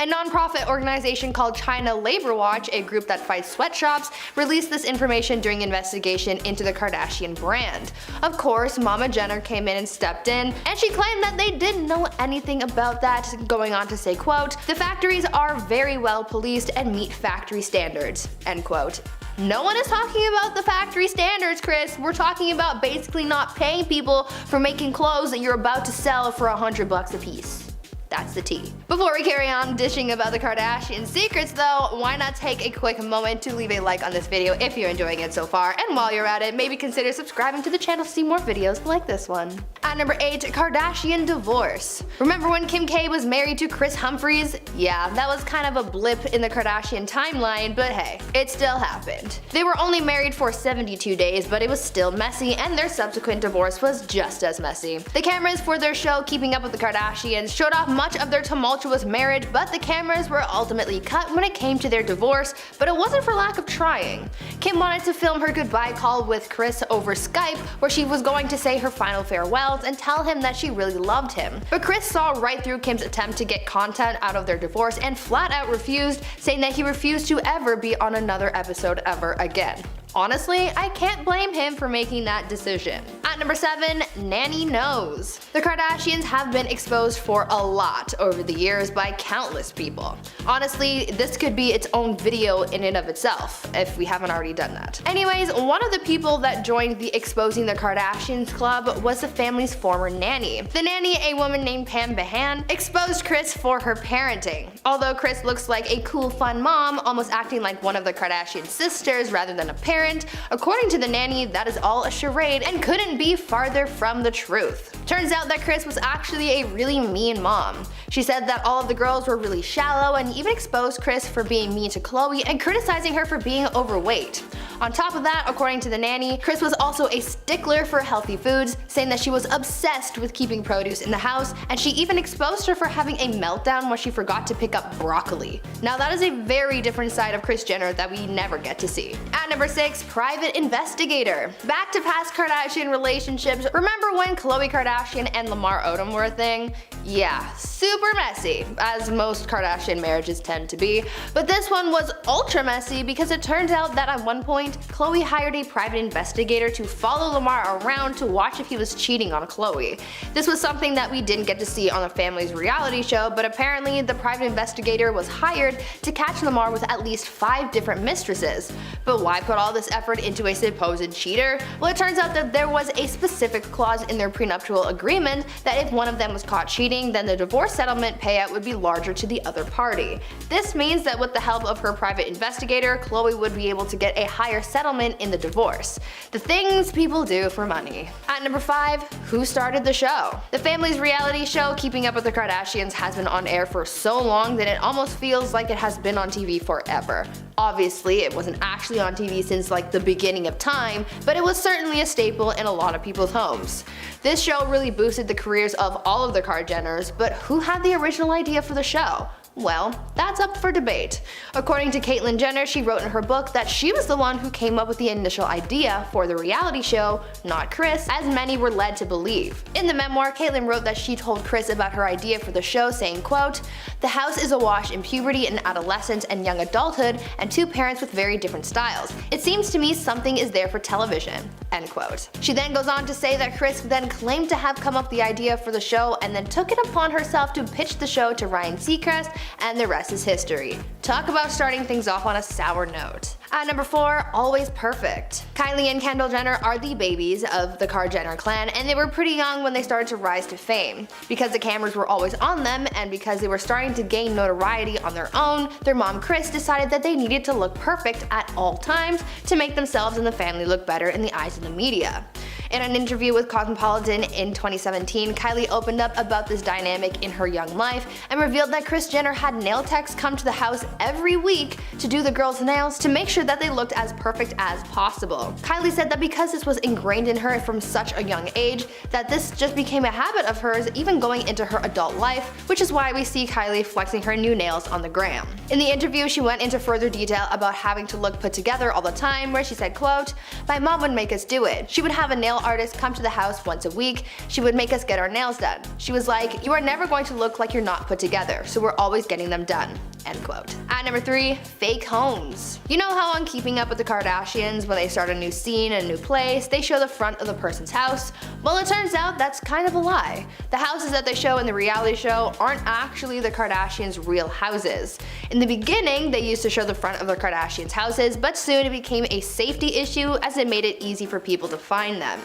A non-profit organization called China Labor Watch, a group that fights sweatshops, released this information during investigation into the Kardashian brand. Of course, Mama Jenner came in and stepped in, and she claimed that they didn't know anything about that, going on to say, quote, "the factories are very well policed and meet factory standards," end quote. No one is talking about the factory standards, Kris. We're talking about basically not paying people for making clothes that you're about to sell for $100 a piece. That's the tea. Before we carry on dishing about the Kardashian secrets though, why not take a quick moment to leave a like on this video if you're enjoying it so far, and while you're at it, maybe consider subscribing to the channel to see more videos like this one. At number 8, Kardashian divorce. Remember when Kim K was married to Kris Humphries? Yeah, that was kind of a blip in the Kardashian timeline, but hey, it still happened. They were only married for 72 days, but it was still messy, and their subsequent divorce was just as messy. The cameras for their show Keeping Up with the Kardashians showed off much of their tumultuous marriage, but the cameras were ultimately cut when it came to their divorce, but it wasn't for lack of trying. Kim wanted to film her goodbye call with Kris over Skype, where she was going to say her final farewells and tell him that she really loved him. But Kris saw right through Kim's attempt to get content out of their divorce and flat out refused, saying that he refused to ever be on another episode ever again. Honestly, I can't blame him for making that decision. At number 7, Nanny knows. The Kardashians have been exposed for a lot over the years by countless people. Honestly, this could be its own video in and of itself, if we haven't already done that. Anyways, one of the people that joined the Exposing the Kardashians club was the family's former nanny. The nanny, a woman named Pam Behan, exposed Kris for her parenting. Although Kris looks like a cool, fun mom, almost acting like one of the Kardashian sisters rather than a parent, according to the nanny, that is all a charade and couldn't be farther from the truth. Turns out that Kris was actually a really mean mom. She said that all of the girls were really shallow and even exposed Kris for being mean to Khloe and criticizing her for being overweight. On top of that, according to the nanny, Kris was also a stickler for healthy foods, saying that she was obsessed with keeping produce in the house, and she even exposed her for having a meltdown when she forgot to pick up broccoli. Now that is a very different side of Kris Jenner that we never get to see. At number 6, private investigator. Back to past Kardashian relationships, remember when Khloe Kardashian and Lamar Odom were a thing? Yeah, super messy, as most Kardashian marriages tend to be, but this one was ultra messy because it turns out that at one point, Khloe hired a private investigator to follow Lamar around to watch if he was cheating on Khloe. This was something that we didn't get to see on the family's reality show, but apparently the private investigator was hired to catch Lamar with at least 5 different mistresses. But why put all this effort into a supposed cheater? Well, it turns out that there was a specific clause in their prenuptial agreement that if one of them was caught cheating, then the divorce settlement payout would be larger to the other party. This means that with the help of her private investigator, Khloe would be able to get a higher settlement in the divorce. The things people do for money. At number 5, who started the show? The family's reality show, Keeping Up with the Kardashians, has been on air for so long that it almost feels like it has been on TV forever. Obviously, it wasn't actually on TV since like the beginning of time, but it was certainly a staple in a lot of people's homes. This show really boosted the careers of all of the Kardashians, but who had the original idea for the show? Well, that's up for debate. According to Caitlyn Jenner, she wrote in her book that she was the one who came up with the initial idea for the reality show, not Kris, as many were led to believe. In the memoir, Caitlyn wrote that she told Kris about her idea for the show, saying, quote, "The house is awash in puberty and adolescence and young adulthood, and 2 parents with very different styles. It seems to me something is there for television." End quote. She then goes on to say that Kris then claimed to have come up with the idea for the show and then took it upon herself to pitch the show to Ryan Seacrest, and the rest is history. Talk about starting things off on a sour note. At number 4, always perfect. Kylie and Kendall Jenner are the babies of the Kar Jenner clan, and they were pretty young when they started to rise to fame. Because the cameras were always on them, and because they were starting to gain notoriety on their own, their mom Kris decided that they needed to look perfect at all times to make themselves and the family look better in the eyes of the media. In an interview with Cosmopolitan in 2017, Kylie opened up about this dynamic in her young life and revealed that Kris Jenner had nail techs come to the house every week to do the girls' nails to make sure that they looked as perfect as possible. Kylie said that because this was ingrained in her from such a young age, that this just became a habit of hers even going into her adult life, which is why we see Kylie flexing her new nails on the gram. In the interview, she went into further detail about having to look put together all the time, where she said, quote, "My mom would make us do it. She would have a nail artist come to the house once a week. She would make us get our nails done. She was like, you are never going to look like you're not put together, so we're always getting them done." End quote. At number 3, fake homes. You know how on Keeping Up with the Kardashians, when they start a new scene, a new place, they show the front of the person's house? Well, it turns out that's kind of a lie. The houses that they show in the reality show aren't actually the Kardashians' real houses. In the beginning, they used to show the front of the Kardashians' houses, but soon it became a safety issue as it made it easy for people to find them.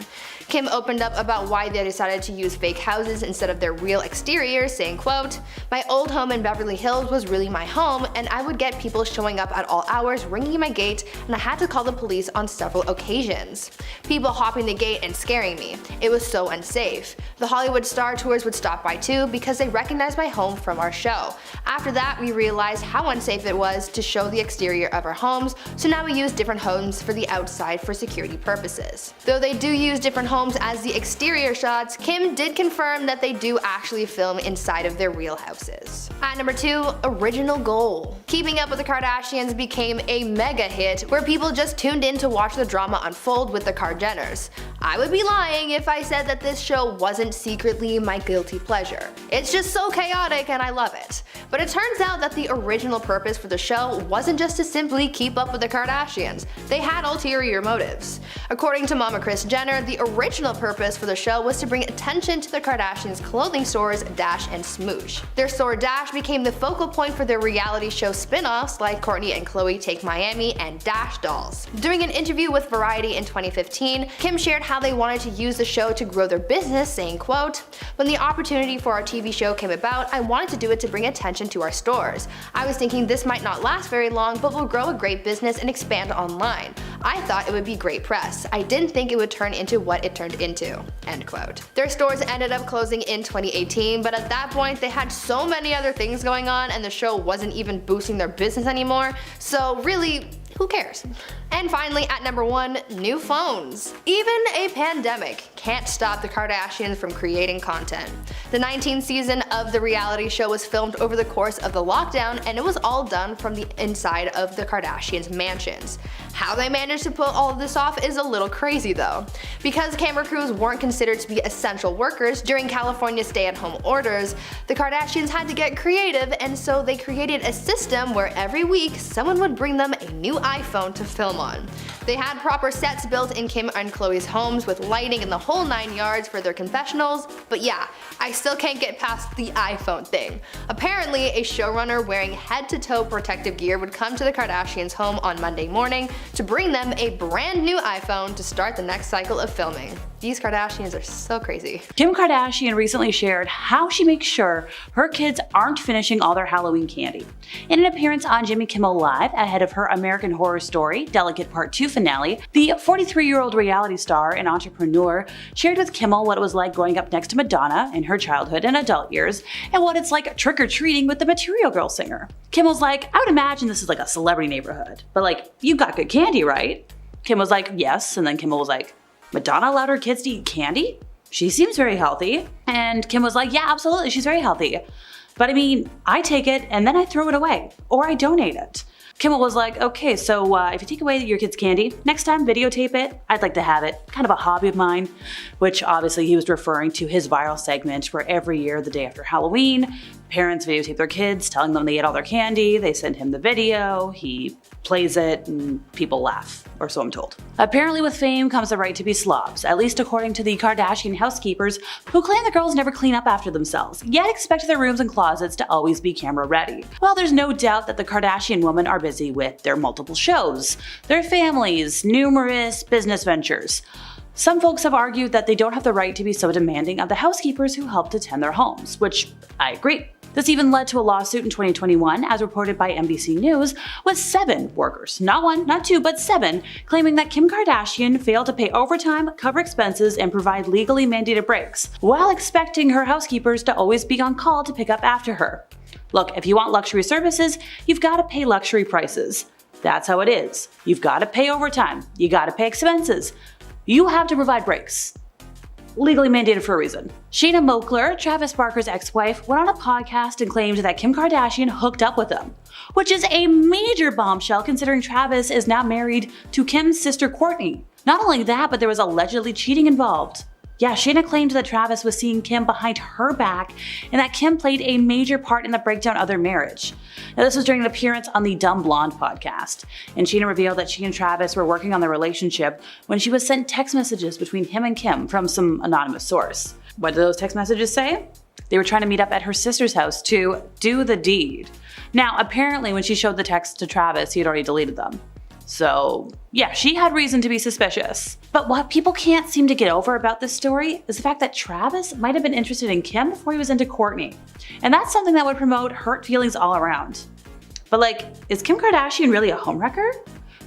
Kim opened up about why they decided to use fake houses instead of their real exteriors, saying, quote, "My old home in Beverly Hills was really my home, and I would get people showing up at all hours ringing my gate, and I had to call the police on several occasions. People hopping the gate and scaring me. It was so unsafe. The Hollywood Star Tours would stop by too because they recognized my home from our show. After that, we realized how unsafe it was to show the exterior of our homes, so now we use different homes for the outside for security purposes. Though they do use different homes as the exterior shots, Kim did confirm that they do actually film inside of their real houses. At number 2, Original Goal. Keeping Up with the Kardashians became a mega hit where people just tuned in to watch the drama unfold with the Kardashians. I would be lying if I said that this show wasn't secretly my guilty pleasure. It's just so chaotic and I love it. But it turns out that the original purpose for the show wasn't just to simply keep up with the Kardashians. They had ulterior motives. According to Mama Kris Jenner, the original purpose for the show was to bring attention to the Kardashians' clothing stores Dash and Smoosh. Their store Dash became the focal point for their reality show spin-offs like Kourtney and Khloe Take Miami and Dash Dolls. During an interview with Variety in 2015, Kim shared how they wanted to use the show to grow their business, saying, quote, "When the opportunity for our TV show came about, I wanted to do it to bring attention to our stores. I was thinking this might not last very long, but will grow a great business and expand online. I thought it would be great press. I didn't think it would turn into what it turned into." End quote. Their stores ended up closing in 2018, but at that point they had so many other things going on and the show wasn't even boosting their business anymore, so really, who cares? And finally, at number 1, new phones. Even a pandemic can't stop the Kardashians from creating content. The 19th season of the reality show was filmed over the course of the lockdown, and it was all done from the inside of the Kardashians' mansions. How they managed to pull all of this off is a little crazy though. Because camera crews weren't considered to be essential workers during California's stay-at-home orders, the Kardashians had to get creative, and so they created a system where every week someone would bring them a new iPhone to film on. They had proper sets built in Kim and Khloe's homes with lighting and the whole 9 yards for their confessionals, but yeah, I still can't get past the iPhone thing. Apparently, a showrunner wearing head-to-toe protective gear would come to the Kardashians' home on Monday morning to bring them a brand new iPhone to start the next cycle of filming. These Kardashians are so crazy. Kim Kardashian recently shared how she makes sure her kids aren't finishing all their Halloween candy. In an appearance on Jimmy Kimmel Live ahead of her American Horror Story Delicate Part 2 finale, the 43-year-old reality star and entrepreneur shared with Kimmel what it was like growing up next to Madonna in her childhood and adult years, and what it's like trick-or-treating with the Material Girl singer. Kimmel's like, "I would imagine this is like a celebrity neighborhood, but like, you've got good candy, right?" Kim was like, "Yes," and then Kimmel was like, "Madonna allowed her kids to eat candy? She seems very healthy." And Kim was like, "Yeah, absolutely, she's very healthy. But I mean, I take it and then I throw it away, or I donate it." Kimmel was like, "Okay, so if you take away your kid's candy, next time videotape it. I'd like to have it. Kind of a hobby of mine," which obviously he was referring to his viral segment where every year, the day after Halloween, parents videotape their kids telling them they ate all their candy, they send him the video, he plays it, and people laugh, or so I'm told. Apparently with fame comes the right to be slobs, at least according to the Kardashian housekeepers, who claim the girls never clean up after themselves, yet expect their rooms and closets to always be camera ready. Well, there's no doubt that the Kardashian women are busy with their multiple shows, their families, numerous business ventures. Some folks have argued that they don't have the right to be so demanding of the housekeepers who help to tend their homes, which I agree. This even led to a lawsuit in 2021, as reported by NBC News, with 7 workers, not 1, not 2, but 7, claiming that Kim Kardashian failed to pay overtime, cover expenses, and provide legally mandated breaks, while expecting her housekeepers to always be on call to pick up after her. Look, if you want luxury services, you've got to pay luxury prices. That's how it is. You've got to pay overtime. You got to pay expenses. You have to provide breaks. Legally mandated for a reason. Shayna Moakler, Travis Barker's ex-wife, went on a podcast and claimed that Kim Kardashian hooked up with him, which is a major bombshell considering Travis is now married to Kim's sister Kourtney. Not only that, but there was allegedly cheating involved. Yeah, Shayna claimed that Travis was seeing Kim behind her back and that Kim played a major part in the breakdown of their marriage. Now, this was during an appearance on the Dumb Blonde podcast, and Shayna revealed that she and Travis were working on their relationship when she was sent text messages between him and Kim from some anonymous source. What did those text messages say? They were trying to meet up at her sister's house to do the deed. Now, apparently when she showed the text to Travis, he had already deleted them. So yeah, she had reason to be suspicious. But what people can't seem to get over about this story is the fact that Travis might have been interested in Kim before he was into Kourtney. And that's something that would promote hurt feelings all around. But like, is Kim Kardashian really a homewrecker?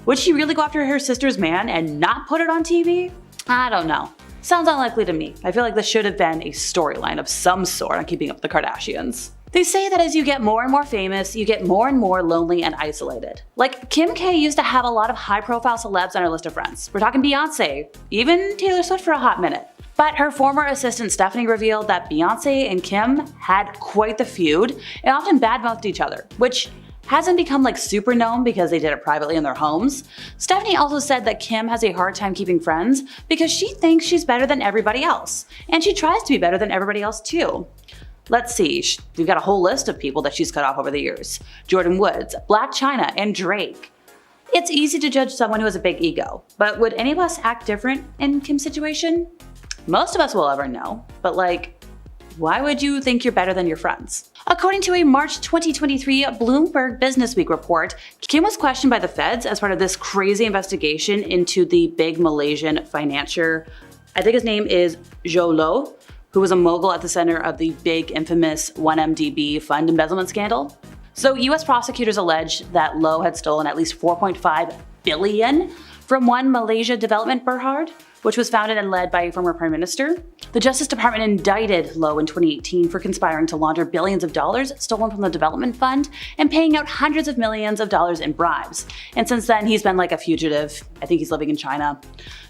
Would she really go after her sister's man and not put it on TV? I don't know. Sounds unlikely to me. I feel like this should have been a storyline of some sort on Keeping Up with the Kardashians. They say that as you get more and more famous, you get more and more lonely and isolated. Like, Kim K used to have a lot of high-profile celebs on her list of friends. We're talking Beyonce, even Taylor Swift for a hot minute. But her former assistant Stephanie revealed that Beyonce and Kim had quite the feud and often badmouthed each other, which hasn't become like super known because they did it privately in their homes. Stephanie also said that Kim has a hard time keeping friends because she thinks she's better than everybody else, and she tries to be better than everybody else too. Let's see, we've got a whole list of people that she's cut off over the years. Jordan Woods, Blac Chyna, and Drake. It's easy to judge someone who has a big ego, but would any of us act different in Kim's situation? Most of us will ever know, but like, why would you think you're better than your friends? According to a March 2023 Bloomberg Businessweek report, Kim was questioned by the feds as part of this crazy investigation into the big Malaysian financier. I think his name is Zhou Lo, who was a mogul at the center of the big infamous 1MDB fund embezzlement scandal. So US prosecutors alleged that Lo had stolen at least 4.5 billion from One Malaysia Development Berhad, which was founded and led by a former prime minister. The Justice Department indicted Lo in 2018 for conspiring to launder billions of dollars stolen from the development fund and paying out hundreds of millions of dollars in bribes. And since then, he's been like a fugitive. I think he's living in China.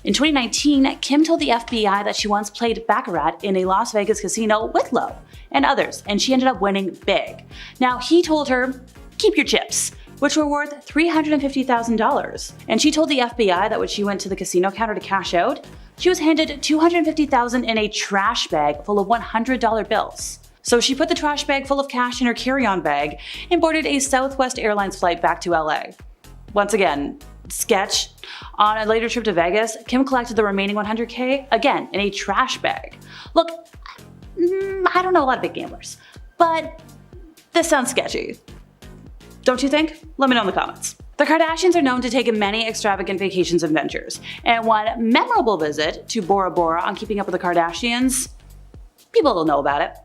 In 2019, Kim told the FBI that she once played Baccarat in a Las Vegas casino with Lo and others, and she ended up winning big. Now, he told her, keep your chips, which were worth $350,000. And she told the FBI that when she went to the casino counter to cash out, she was handed $250,000 in a trash bag full of $100 bills. So she put the trash bag full of cash in her carry-on bag and boarded a Southwest Airlines flight back to LA. Once again, sketch. On a later trip to Vegas, Kim collected the remaining $100K, again, in a trash bag. Look, I don't know a lot of big gamblers, but this sounds sketchy. Don't you think? Let me know in the comments. The Kardashians are known to take many extravagant vacations and ventures, and one memorable visit to Bora Bora on Keeping Up with the Kardashians, people will know about it.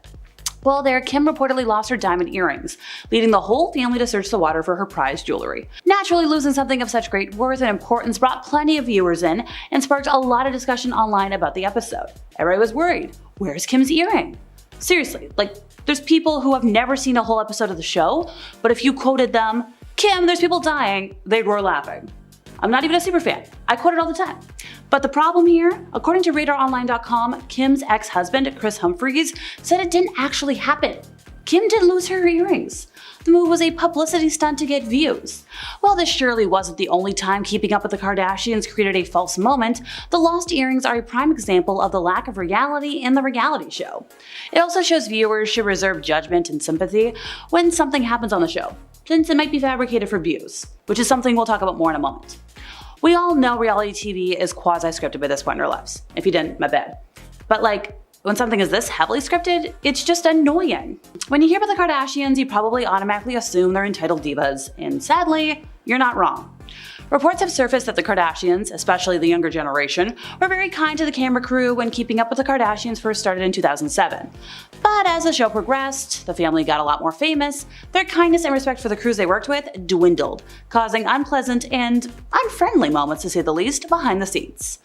Well, there, Kim reportedly lost her diamond earrings, leading the whole family to search the water for her prized jewelry. Naturally, losing something of such great worth and importance brought plenty of viewers in and sparked a lot of discussion online about the episode. Everybody was worried, where's Kim's earring? Seriously, like, there's people who have never seen a whole episode of the show, but if you quoted them, Kim, there's people dying, they'd roar laughing. I'm not even a super fan. I quote it all the time. But the problem here, according to RadarOnline.com, Kim's ex-husband, Kris Humphries, said it didn't actually happen. Kim didn't lose her earrings. The move was a publicity stunt to get views. While this surely wasn't the only time Keeping Up with the Kardashians created a false moment, the lost earrings are a prime example of the lack of reality in the reality show. It also shows viewers should reserve judgment and sympathy when something happens on the show, since it might be fabricated for views, which is something we'll talk about more in a moment. We all know reality TV is quasi-scripted by this point in our lives. If you didn't, my bad. But like, when something is this heavily scripted, it's just annoying. When you hear about the Kardashians, you probably automatically assume they're entitled divas, and sadly, you're not wrong. Reports have surfaced that the Kardashians, especially the younger generation, were very kind to the camera crew when Keeping Up with the Kardashians first started in 2007. But as the show progressed, the family got a lot more famous, their kindness and respect for the crews they worked with dwindled, causing unpleasant and unfriendly moments, to say the least, behind the scenes.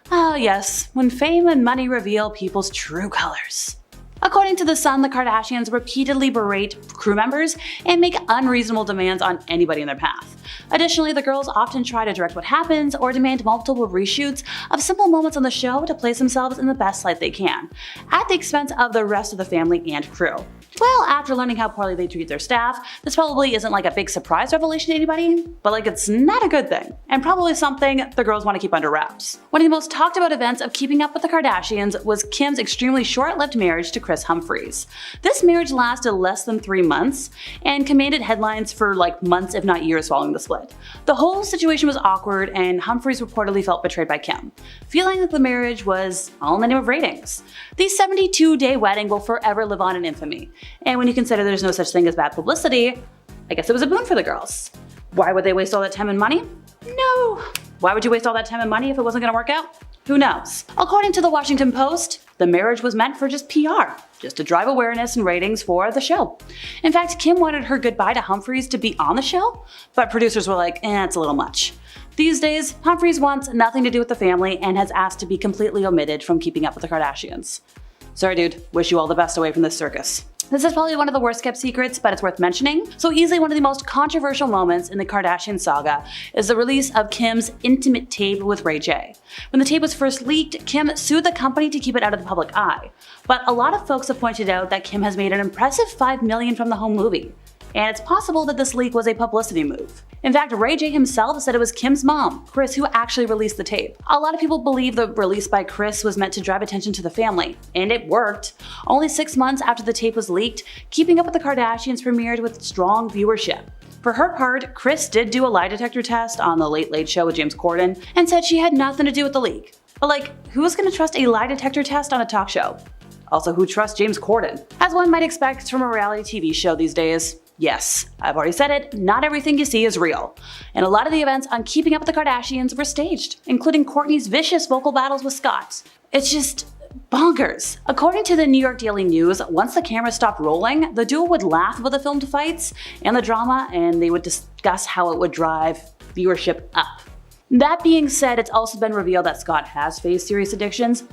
Ah yes, when fame and money reveal people's true colors. According to The Sun, the Kardashians repeatedly berate crew members and make unreasonable demands on anybody in their path. Additionally, the girls often try to direct what happens or demand multiple reshoots of simple moments on the show to place themselves in the best light they can, at the expense of the rest of the family and crew. Well, after learning how poorly they treat their staff, this probably isn't like a big surprise revelation to anybody, but like it's not a good thing, and probably something the girls want to keep under wraps. One of the most talked about events of Keeping Up with the Kardashians was Kim's extremely short-lived marriage to Kris Humphries. This marriage lasted less than 3 months and commanded headlines for like months if not years following the split. The whole situation was awkward, and Humphries reportedly felt betrayed by Kim, feeling that the marriage was all in the name of ratings. The 72-day wedding will forever live on in infamy. And when you consider there's no such thing as bad publicity, I guess it was a boon for the girls. Why would they waste all that time and money? No. Why would you waste all that time and money if it wasn't gonna work out? Who knows? According to the Washington Post, the marriage was meant for just PR, just to drive awareness and ratings for the show. In fact, Kim wanted her goodbye to Humphries to be on the show, but producers were like, it's a little much. These days, Humphries wants nothing to do with the family and has asked to be completely omitted from Keeping Up with the Kardashians. Sorry dude, wish you all the best away from this circus. This is probably one of the worst kept secrets, but it's worth mentioning. So easily one of the most controversial moments in the Kardashian saga is the release of Kim's intimate tape with Ray J. When the tape was first leaked, Kim sued the company to keep it out of the public eye. But a lot of folks have pointed out that Kim has made an impressive $5 million from the home movie. And it's possible that this leak was a publicity move. In fact, Ray J himself said it was Kim's mom, Kris, who actually released the tape. A lot of people believe the release by Kris was meant to drive attention to the family, and it worked. Only 6 months after the tape was leaked, Keeping Up with the Kardashians premiered with strong viewership. For her part, Kris did do a lie detector test on The Late Late Show with James Corden and said she had nothing to do with the leak. But who's gonna trust a lie detector test on a talk show? Also, who trusts James Corden? As one might expect from a reality TV show these days. Yes, I've already said it, not everything you see is real. And a lot of the events on Keeping Up with the Kardashians were staged, including Kourtney's vicious vocal battles with Scott. It's just bonkers. According to the New York Daily News, once the camera stopped rolling, the duo would laugh about the filmed fights and the drama, and they would discuss how it would drive viewership up. That being said, it's also been revealed that Scott has faced serious addictions,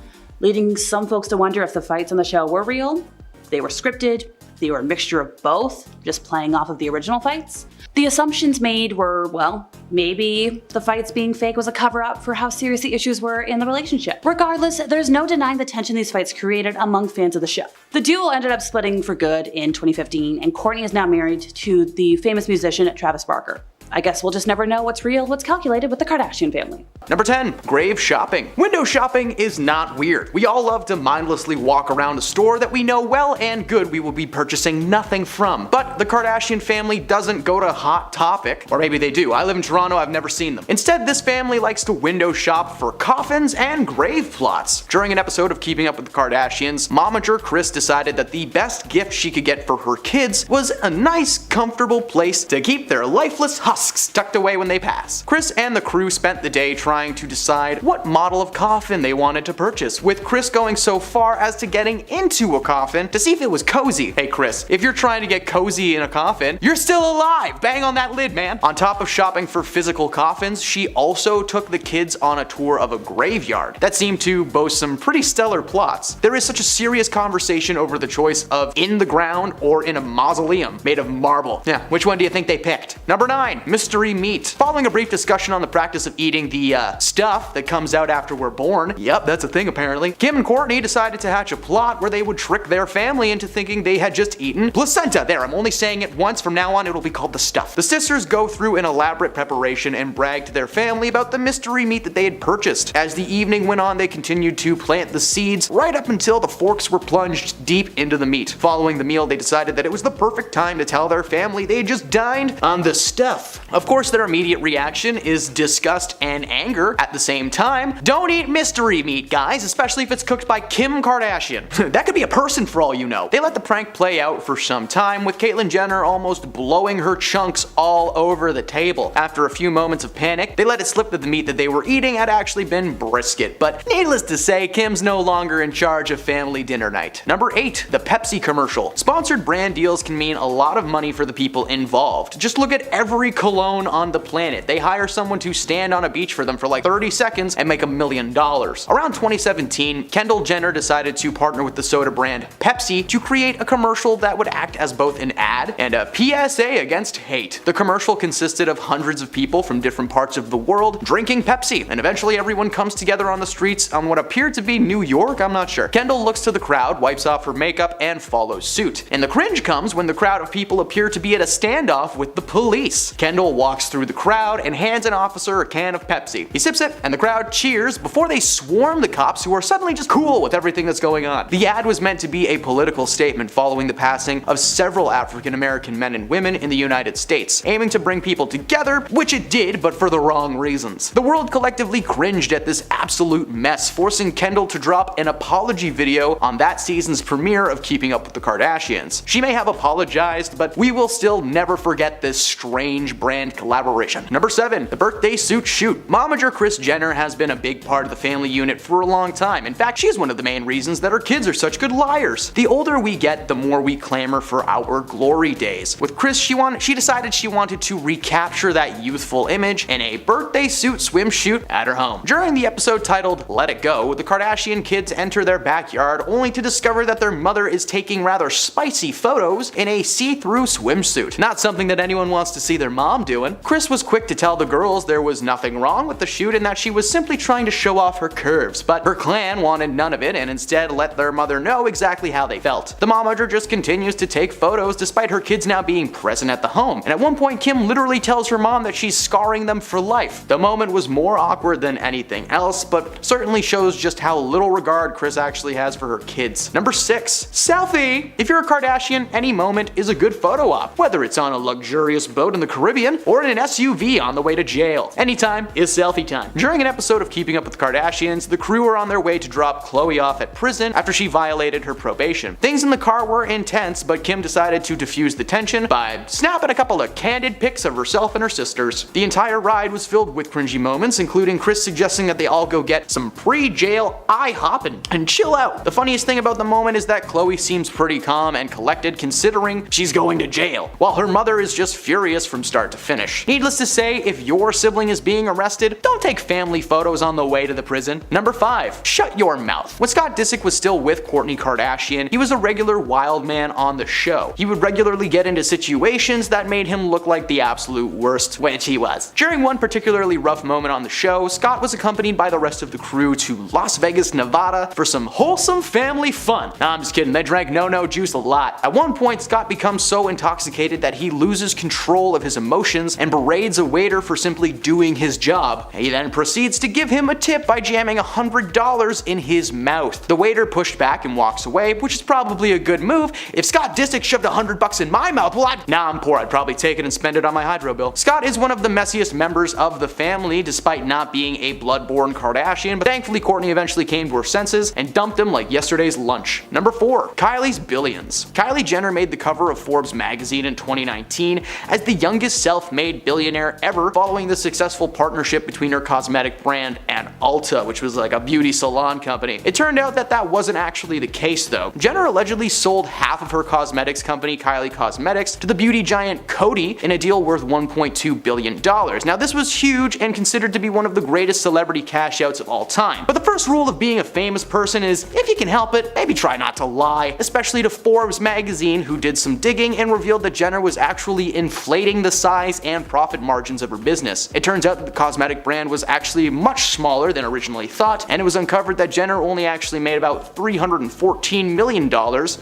leading some folks to wonder if the fights on the show were real, they were scripted, they were a mixture of both, just playing off of the original fights. The assumptions made were, well, maybe the fights being fake was a cover-up for how serious the issues were in the relationship. Regardless, there's no denying the tension these fights created among fans of the show. The duo ended up splitting for good in 2015, and Kourtney is now married to the famous musician Travis Barker. I guess we'll just never know what's real, what's calculated with the Kardashian family. Number 10. Grave shopping. Window shopping is not weird. We all love to mindlessly walk around a store that we know well and good we will be purchasing nothing from. But the Kardashian family doesn't go to Hot Topic. Or maybe they do. I live in Toronto, I've never seen them. Instead, this family likes to window shop for coffins and grave plots. During an episode of Keeping Up with the Kardashians, momager Kris decided that the best gift she could get for her kids was a nice, comfortable place to keep their lifeless husks tucked away when they pass. Kris and the crew spent the day trying to decide what model of coffin they wanted to purchase, with Kris going so far as to getting into a coffin to see if it was cozy. Hey Kris, if you're trying to get cozy in a coffin, you're still alive! Bang on that lid, man! On top of shopping for physical coffins, she also took the kids on a tour of a graveyard that seemed to boast some pretty stellar plots. There is such a serious conversation over the choice of in the ground or in a mausoleum made of marble. Yeah, which one do you think they picked? Number 9. Mystery meat. Following a brief discussion on the practice of eating the stuff that comes out after we're born, yep, that's a thing apparently, Kim and Kourtney decided to hatch a plot where they would trick their family into thinking they had just eaten placenta. There, I'm only saying it once, from now on it'll be called the stuff. The sisters go through an elaborate preparation and brag to their family about the mystery meat that they had purchased. As the evening went on, they continued to plant the seeds right up until the forks were plunged deep into the meat. Following the meal, they decided that it was the perfect time to tell their family they had just dined on the stuff. Of course, their immediate reaction is disgust and anger at the same time. Don't eat mystery meat, guys, especially if it's cooked by Kim Kardashian. That could be a person for all you know. They let the prank play out for some time, with Caitlyn Jenner almost blowing her chunks all over the table. After a few moments of panic, they let it slip that the meat that they were eating had actually been brisket. But needless to say, Kim's no longer in charge of family dinner night. Number 8. The Pepsi commercial. Sponsored brand deals can mean a lot of money for the people involved. Just look at every cologne on the planet. They hire someone to stand on a beach for them for like 30 seconds and make $1 million. Around 2017, Kendall Jenner decided to partner with the soda brand Pepsi to create a commercial that would act as both an ad and a PSA against hate. The commercial consisted of hundreds of people from different parts of the world drinking Pepsi, and eventually everyone comes together on the streets on what appeared to be New York, I'm not sure. Kendall looks to the crowd, wipes off her makeup, and follows suit. And the cringe comes when the crowd of people appear to be at a standoff with the police. Kendall walks through the crowd and hands an officer a can of Pepsi. He sips it, and the crowd cheers before they swarm the cops, who are suddenly just cool with everything that's going on. The ad was meant to be a political statement following the passing of several African American men and women in the United States, aiming to bring people together, which it did, but for the wrong reasons. The world collectively cringed at this absolute mess, forcing Kendall to drop an apology video on that season's premiere of Keeping Up with the Kardashians. She may have apologized, but we will still never forget this strange brand collaboration. Number 7. The birthday suit shoot. Momager Kris Jenner has been a big part of the family unit for a long time. In fact, she's one of the main reasons that her kids are such good liars. The older we get, the more we clamor for our glory days. With Kris, she decided she wanted to recapture that youthful image in a birthday suit swimsuit at her home. During the episode titled Let It Go, the Kardashian kids enter their backyard only to discover that their mother is taking rather spicy photos in a see-through swimsuit. Not something that anyone wants to see their mom doing. Kris was quick to tell the girls there was nothing wrong with the shoot and that she was simply trying to show off her curves, but her clan wanted none of it and instead let their mother know exactly how they felt. The momager just continues to take photos despite her kids now being present at the home, and at one point Kim literally tells her mom that she's scarring them for life. The moment was more awkward than anything else, but certainly shows just how little regard Kris actually has for her kids. Number 6. Selfie! If you're a Kardashian, any moment is a good photo op, whether it's on a luxurious boat in the Caribbean or in an SUV on the way to jail. Anytime is selfie time. During an episode of Keeping Up with the Kardashians, the crew are on their way to drop Khloe off at prison after she violated her probation. Things in the car were intense, but Kim decided to diffuse the tension by snapping a couple of candid pics of herself and her sisters. The entire ride was filled with cringy moments, including Kris suggesting that they all go get some pre-jail IHOP and chill out. The funniest thing about the moment is that Khloe seems pretty calm and collected considering she's going to jail, while her mother is just furious from start to finish. Needless to say, if your sibling is being arrested, don't take family photos on the way to the prison. Number 5. Shut your mouth. When Scott Disick was still with Kourtney Kardashian, he was a regular wild man on the show. He would regularly get into situations that made him look like the absolute worst, which he was. During one particularly rough moment on the show, Scott was accompanied by the rest of the crew to Las Vegas, Nevada for some wholesome family fun. Nah, I'm just kidding, they drank no-no juice a lot. At one point, Scott becomes so intoxicated that he loses control of his emotions and berates a waiter for simply doing his job. He then proceeds to give him a tip by jamming $100 in his mouth. The waiter pushed back and walks away, which is probably a good move. If Scott Disick shoved $100 in my mouth, well, I'm poor, I'd probably take it and spend it on my hydro bill. Scott is one of the messiest members of the family despite not being a blood-born Kardashian, but thankfully Kourtney eventually came to her senses and dumped him like yesterday's lunch. Number 4. Kylie's billions. Kylie Jenner made the cover of Forbes magazine in 2019 as the youngest self-made billionaire ever, following the successful partnership between her cosmetic brand and Ulta, which was like a beauty salon company. It turned out that wasn't actually the case though. Jenner allegedly sold half of her cosmetics company, Kylie Cosmetics, to the beauty giant Coty in a deal worth $1.2 billion. Now this was huge and considered to be one of the greatest celebrity cash outs of all time. But the first rule of being a famous person is, if you can help it, maybe try not to lie, especially to Forbes magazine, who did some digging and revealed that Jenner was actually inflating the size and profit margins of her business. It turns out that the cosmetic brand was actually much smaller than originally thought, and it was uncovered that Jenner only actually made about $314 million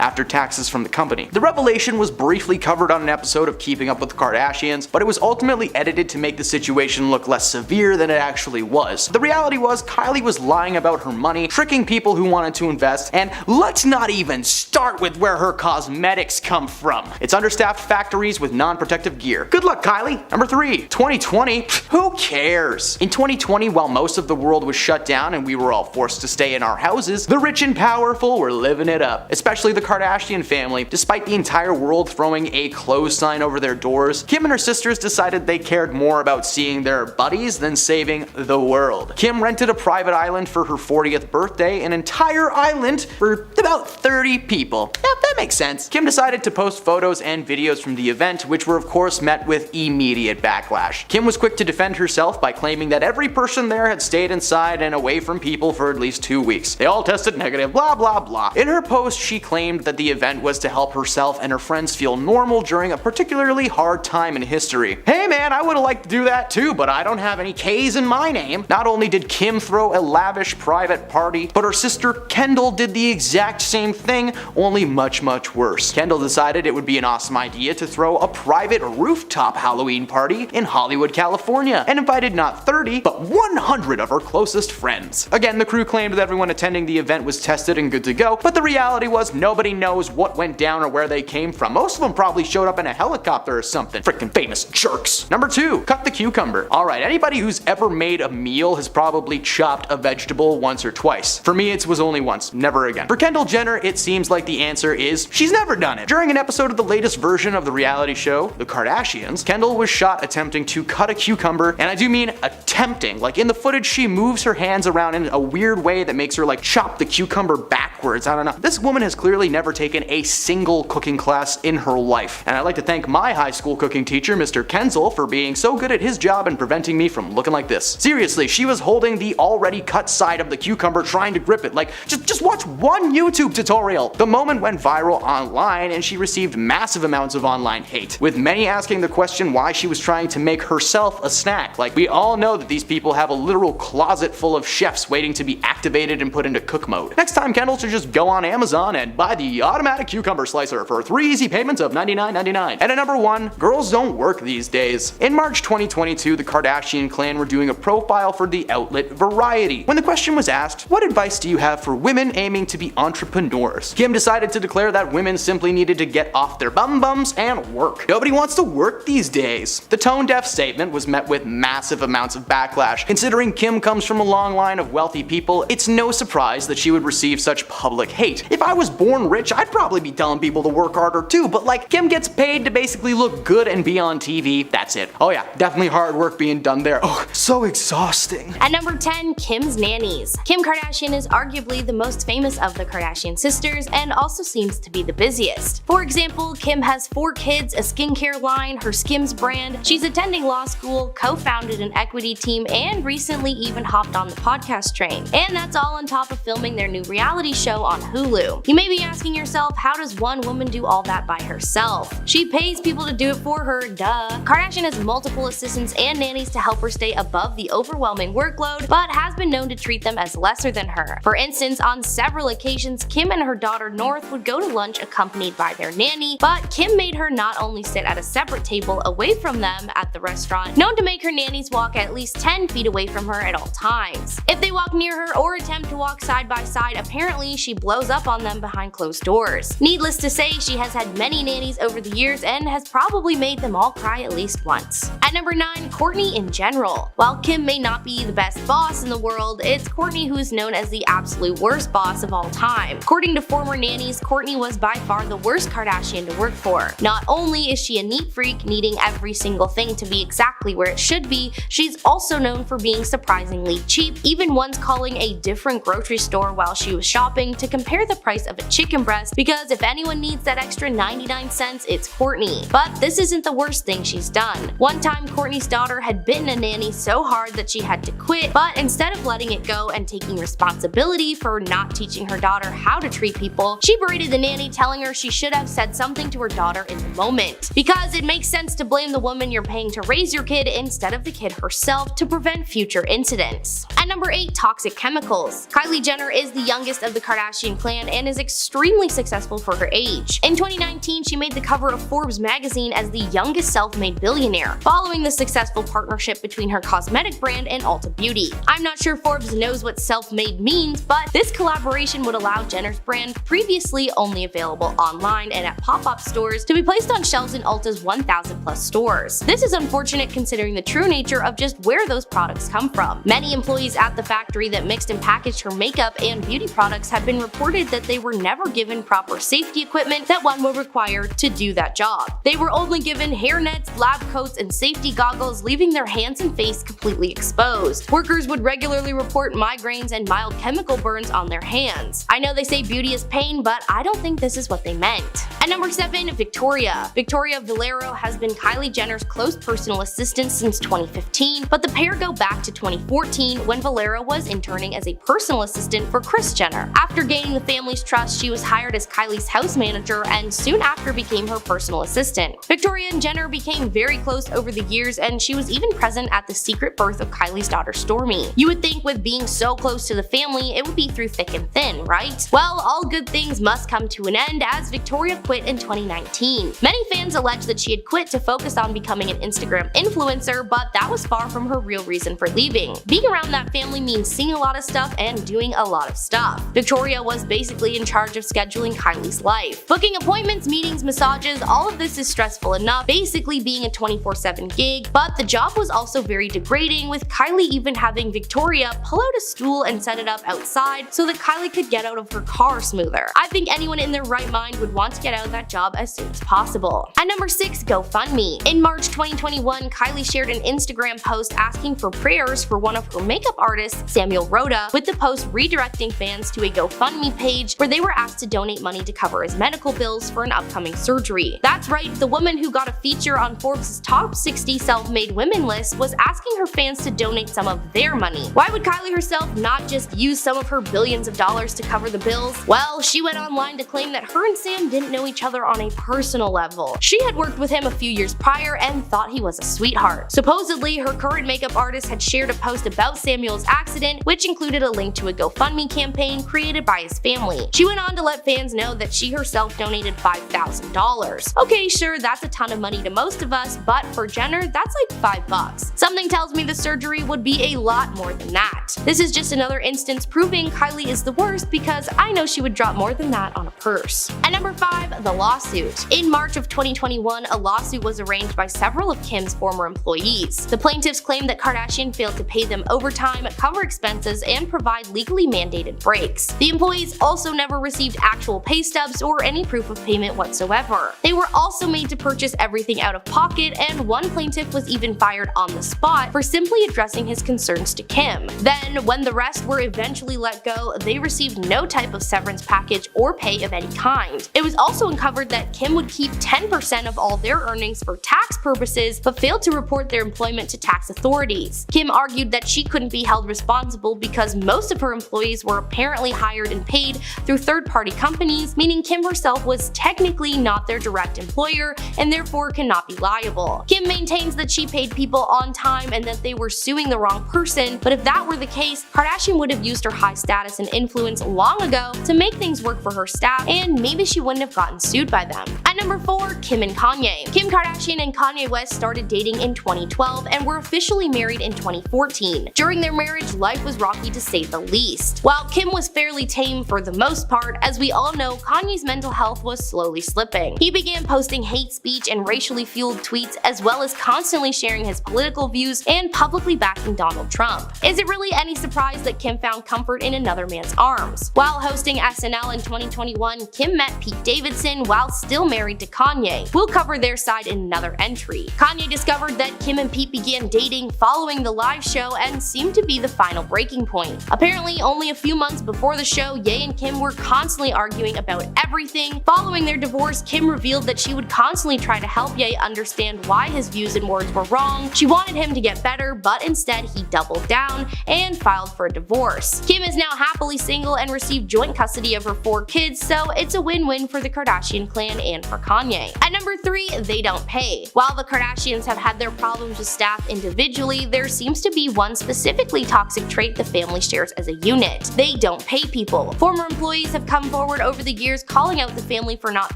after taxes from the company. The revelation was briefly covered on an episode of Keeping Up with the Kardashians, but it was ultimately edited to make the situation look less severe than it actually was. The reality was Kylie was lying about her money, tricking people who wanted to invest, and let's not even start with where her cosmetics come from. It's understaffed factories with non-protective gear. Good luck, Kylie. Number 3. 2020? Who cares? In 2020, while most of the world was shut down and we were all forced to stay in our houses, the rich and powerful were living it up, especially the Kardashian family. Despite the entire world throwing a close sign over their doors, Kim and her sisters decided they cared more about seeing their buddies than saving the world. Kim rented a private island for her 40th birthday, an entire island for about 30 people. Yeah, that makes sense. Kim decided to post photos and videos from the event, which were of course met with immediate backlash. Kim was quick to defend herself by claiming that every person there had stayed inside and away from people for at least 2 weeks. They all tested negative, blah blah blah. In her post, she claimed that the event was to help herself and her friends feel normal during a particularly hard time in history. Hey man, I would've liked to do that too, but I don't have any K's in my name. Not only did Kim throw a lavish private party, but her sister Kendall did the exact same thing, only much worse. Kendall decided it would be an awesome idea to throw a private rooftop Halloween party in Hollywood, California, and invited not 30, but 100 of her closest friends. Again, the crew claimed that everyone attending the event was tested and good to go, but the reality was nobody knows what went down or where they came from. Most of them probably showed up in a helicopter or something. Freaking famous jerks. Number 2, cut the cucumber. Alright, anybody who's ever made a meal has probably chopped a vegetable once or twice. For me, it was only once, never again. For Kendall Jenner, it seems like the answer is she's never done it. During an episode of the latest version of the reality show, The Kardashians, Kendall was shot attempting to cut a cucumber, and I do mean attempting. Like in the footage, she moves her hands around in a weird way that makes her like chop the cucumber backwards. I don't know. This woman has clearly never taken a single cooking class in her life. And I'd like to thank my high school cooking teacher, Mr. Kenzel, for being so good at his job and preventing me from looking like this. Seriously, she was holding the already cut side of the cucumber trying to grip it. Like, just watch one YouTube tutorial. The moment went viral online and she received massive amounts of online hate, with many asking the question why she was trying to make herself a snack. Like, we all know that these people have a literal closet full of chefs waiting to be activated and put into cook mode. Next time, Kendall should just go on Amazon and buy the automatic cucumber slicer for 3 easy payments of $99.99. And at number 1, girls don't work these days. In March 2022, the Kardashian clan were doing a profile for the outlet Variety. When the question was asked, what advice do you have for women aiming to be entrepreneurs? Kim decided to declare that women simply needed to get off their bums and work. Nobody wants to work these days. The tone-deaf statement was met with massive amounts of backlash. Considering Kim comes from a long line of wealthy people, it's no surprise that she would receive such public hate. If I was born rich, I'd probably be telling people to work harder too, but like, Kim gets paid to basically look good and be on TV, that's it. Oh yeah, definitely hard work being done there. Oh, so exhausting. At number 10, Kim's nannies. Kim Kardashian is arguably the most famous of the Kardashian sisters and also seems to be the busiest. For example, Kim has 4 kids, a skincare line, her Skims brand, she's attending law school, co-founded an equity team, and recently even hopped on the podcast train. And that's all on top of filming their new reality show on Hulu. You may be asking yourself, how does one woman do all that by herself? She pays people to do it for her, duh. Kardashian has multiple assistants and nannies to help her stay above the overwhelming workload, but has been known to treat them as lesser than her. For instance, on several occasions, Kim and her daughter North would go to lunch accompanied by their nanny, but Kim made her not only sit at a separate table away from them at the restaurant, known to make her nannies walk at least 10 feet away from her at all times. If they walk near her or attempt to walk side by side, apparently she blows up on them behind closed doors. Needless to say, she has had many nannies over the years and has probably made them all cry at least once. At number 9, Kourtney in general. While Kim may not be the best boss in the world, it's Kourtney who is known as the absolute worst boss of all time. According to former nannies, Kourtney was by far the worst Kardashian to work for. Not only is she a neat freak, needing every single thing to be exactly where it should be, she's also known for being surprisingly cheap, even once calling a different grocery store while she was shopping to compare the price of a chicken breast, because if anyone needs that extra 99 cents, it's Kourtney. But this isn't the worst thing she's done. One time, Kourtney's daughter had bitten a nanny so hard that she had to quit, but instead of letting it go and taking responsibility for not teaching her daughter how to treat people, she berated the nanny, telling her she should have said something to her daughter in the moment. Because it makes sense to blame the woman you're paying to raise your kid instead of the kid herself to prevent future incidents. At number 8, toxic chemicals. Kylie Jenner is the youngest of the Kardashian clan and is extremely successful for her age. In 2019, she made the cover of Forbes magazine as the youngest self-made billionaire, following the successful partnership between her cosmetic brand and Ulta Beauty. I'm not sure Forbes knows what self-made means, but this collaboration would allow Jenner's brand, previously only available online and at pop-up stores, to be placed on shelves in Ulta's 1,000 plus stores. This is unfortunate considering the true nature of just where those products come from. Many employees at the factory that mixed and packaged her makeup and beauty products have been reported that they were never given proper safety equipment that one would require to do that job. They were only given hairnets, lab coats, and safety goggles, leaving their hands and face completely exposed. Workers would regularly report migraines and mild chemical burns on their hands. I know they say beauty is pain, but I don't think this is what they meant. At number 7, Victoria. Victoria Valero has been Kylie Jenner's close personal assistant since 2015, but the pair go back to 2014 when Valero was interning as a personal assistant for Kris Jenner. After gaining the family's trust, she was hired as Kylie's house manager and soon after became her personal assistant. Victoria and Jenner became very close over the years, and she was even present at the secret birth of Kylie's daughter Stormi. You would think with being so close to the family, it would be through thick and thin, right? Well, all good things must come to an end as Victoria quit in 2019. Many fans allege that she had quit to focus on becoming an Instagram influencer, but that was far from her real reason for leaving. Being around that family means seeing a lot of stuff and doing a lot of stuff. Victoria was basically in charge of scheduling Kylie's life. Booking appointments, meetings, massages, all of this is stressful enough, basically being a 24/7 gig, but the job was also very degrading, with Kylie even having Victoria pull out a stool and set it up outside so that Kylie could get out of her car smoother. I think anyone in their right mind would want to get out of that job as soon as possible. At number 6, GoFundMe. GoFundMe. In March 2021, Kylie shared an Instagram post asking for prayers for one of her makeup artists, Samuel Rhoda, with the post redirecting fans to a GoFundMe page where they were asked to donate money to cover his medical bills for an upcoming surgery. That's right, the woman who got a feature on Forbes' top 60 self-made women list was asking her fans to donate some of their money. Why would Kylie herself not just use some of her billions of dollars to cover the bills? Well, she went online to claim that her and Sam didn't know each other on a personal level. She had worked with him a few years prior and thought he was a sweetheart. Supposedly, her current makeup artist had shared a post about Samuel's accident, which included a link to a GoFundMe campaign created by his family. She went on to let fans know that she herself donated $5,000. Okay, sure, that's a ton of money to most of us, but for Jenner, that's like $5. Something tells me the surgery would be a lot more than that. This is just another instance proving Kylie is the worst, because I know she would drop more than that on a purse. At number 5, the lawsuit. In March of 2021, a lawsuit was arranged by several of Kim's former employees. The plaintiffs claimed that Kardashian failed to pay them overtime, cover expenses, and provide legally mandated breaks. The employees also never received actual pay stubs or any proof of payment whatsoever. They were also made to purchase everything out of pocket, and one plaintiff was even fired on the spot for simply addressing his concerns to Kim. Then, when the rest were eventually let go, they received no type of severance package or pay of any kind. It was also uncovered that Kim would keep 10% of all their earnings for tax purposes, but failed to report their employment to tax authorities. Kim argued that she couldn't be held responsible because most of her employees were apparently hired and paid through third-party companies, meaning Kim herself was technically not their direct employer and therefore cannot be liable. Kim maintains that she paid people on time and that they were suing the wrong person, but if that were the case, Kardashian would have used her high status and influence long ago to make things work for her staff, and maybe she wouldn't have gotten sued by them. At number 4, Kim and Kanye. Kim Kardashian and Kanye West started dating in 2012 and were officially married in 2014. During their marriage, life was rocky to say the least. While Kim was fairly tame for the most part, as we all know, Kanye's mental health was slowly slipping. He began posting hate speech and racially fueled tweets, as well as constantly sharing his political views and publicly backing Donald Trump. Is it really any surprise that Kim found comfort in another man's arms? While hosting SNL in 2021, Kim met Pete Davidson while still married to Kanye. We'll cover their side in another entry. Kanye discovered that Kim and Pete began dating following the live show and seemed to be the final breaking point. Apparently, only a few months before the show, Ye and Kim were constantly arguing about everything. Following their divorce, Kim revealed that she would constantly try to help Ye understand why his views and words were wrong. She wanted him to get better, but instead he doubled down and filed for a divorce. Kim is now happily single and received joint custody of her 4 kids, so it's a win-win for the Kardashian clan and for Kanye. At number 3, they don't pay. While the Kardashians have had their problems with staff individually, there seems to be one specifically toxic trait the family shares as a unit. They don't pay people. Former employees have come forward over the years calling out the family for not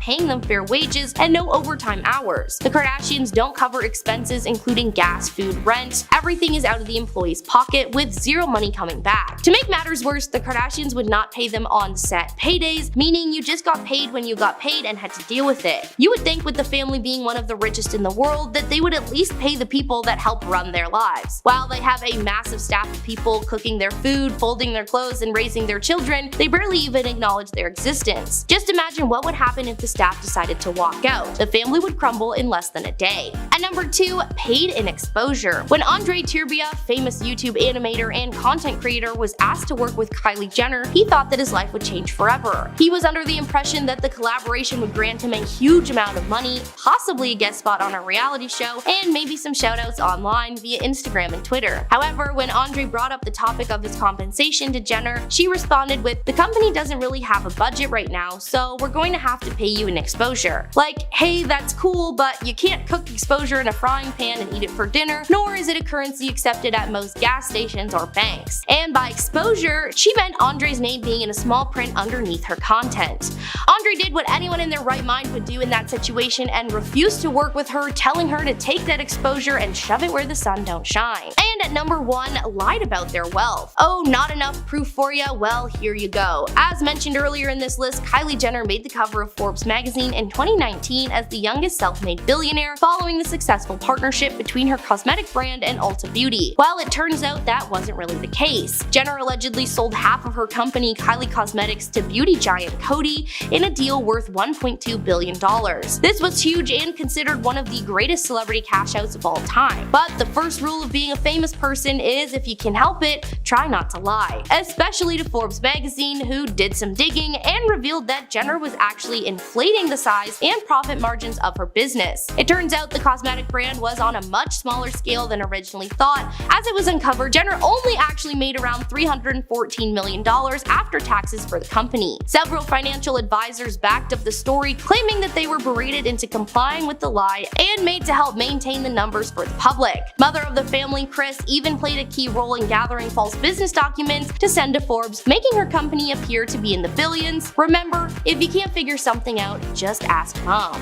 paying them fair wages and no overtime hours. The Kardashians don't cover expenses including gas, food, rent. Everything is out of the employee's pocket with zero money coming back. To make matters worse, the Kardashians would not pay them on set paydays, meaning you just got paid when you got paid and had to deal with it. You would think with the family being one of the richest in the world that they would at least pay the people that help run their lives. While they have a massive staff of people cooking their food, folding their clothes, and raising their children, they barely even acknowledge their existence. Just imagine what would happen if the staff decided to walk out. The family would crumble in less than a day. At number 2, paid in exposure. When Andre Turbia, famous YouTube animator and content creator, was asked to work with Kylie Jenner, he thought that his life would change forever. He was under the impression that the collaboration would grant him a huge amount of money, possibly a guest spot on a reality show, and maybe some shoutouts online via Instagram and Twitter. However, when Andre brought up the topic of his compensation to Jenner, she responded with, "The company doesn't really have a budget right now, so we're going to have to pay you in exposure." Like, hey, that's cool, but you can't cook exposure in a frying pan and eat it for dinner, nor is it a currency accepted at most gas stations or banks. And by exposure, she meant Andre's name being in a small print underneath her content. Andre did what anyone in their right mind would do in that situation and refused to work with her, telling her to take that exposure and shove it where the sun don't shine. And at number 1, lied about their wealth. Oh, not enough proof for ya? Well, here you go. As mentioned earlier in this list, Kylie Jenner made the cover of Forbes magazine in 2019 as the youngest self-made billionaire, following the successful partnership between her cosmetic brand and Ulta Beauty. While it turns out that wasn't really the case. Jenner allegedly sold half of her company, Kylie Cosmetics, to beauty giant Coty in a deal worth $1.2 billion. This was huge and considered considered one of the greatest celebrity cash outs of all time. But the first rule of being a famous person is, if you can help it, try not to lie. Especially to Forbes magazine, who did some digging and revealed that Jenner was actually inflating the size and profit margins of her business. It turns out the cosmetic brand was on a much smaller scale than originally thought. As it was uncovered, Jenner only actually made around $314 million after taxes for the company. Several financial advisors backed up the story, claiming that they were berated into complying with the lie and made to help maintain the numbers for the public. Mother of the family, Kris, even played a key role in gathering false business documents to send to Forbes, making her company appear to be in the billions. Remember, if you can't figure something out, just ask mom.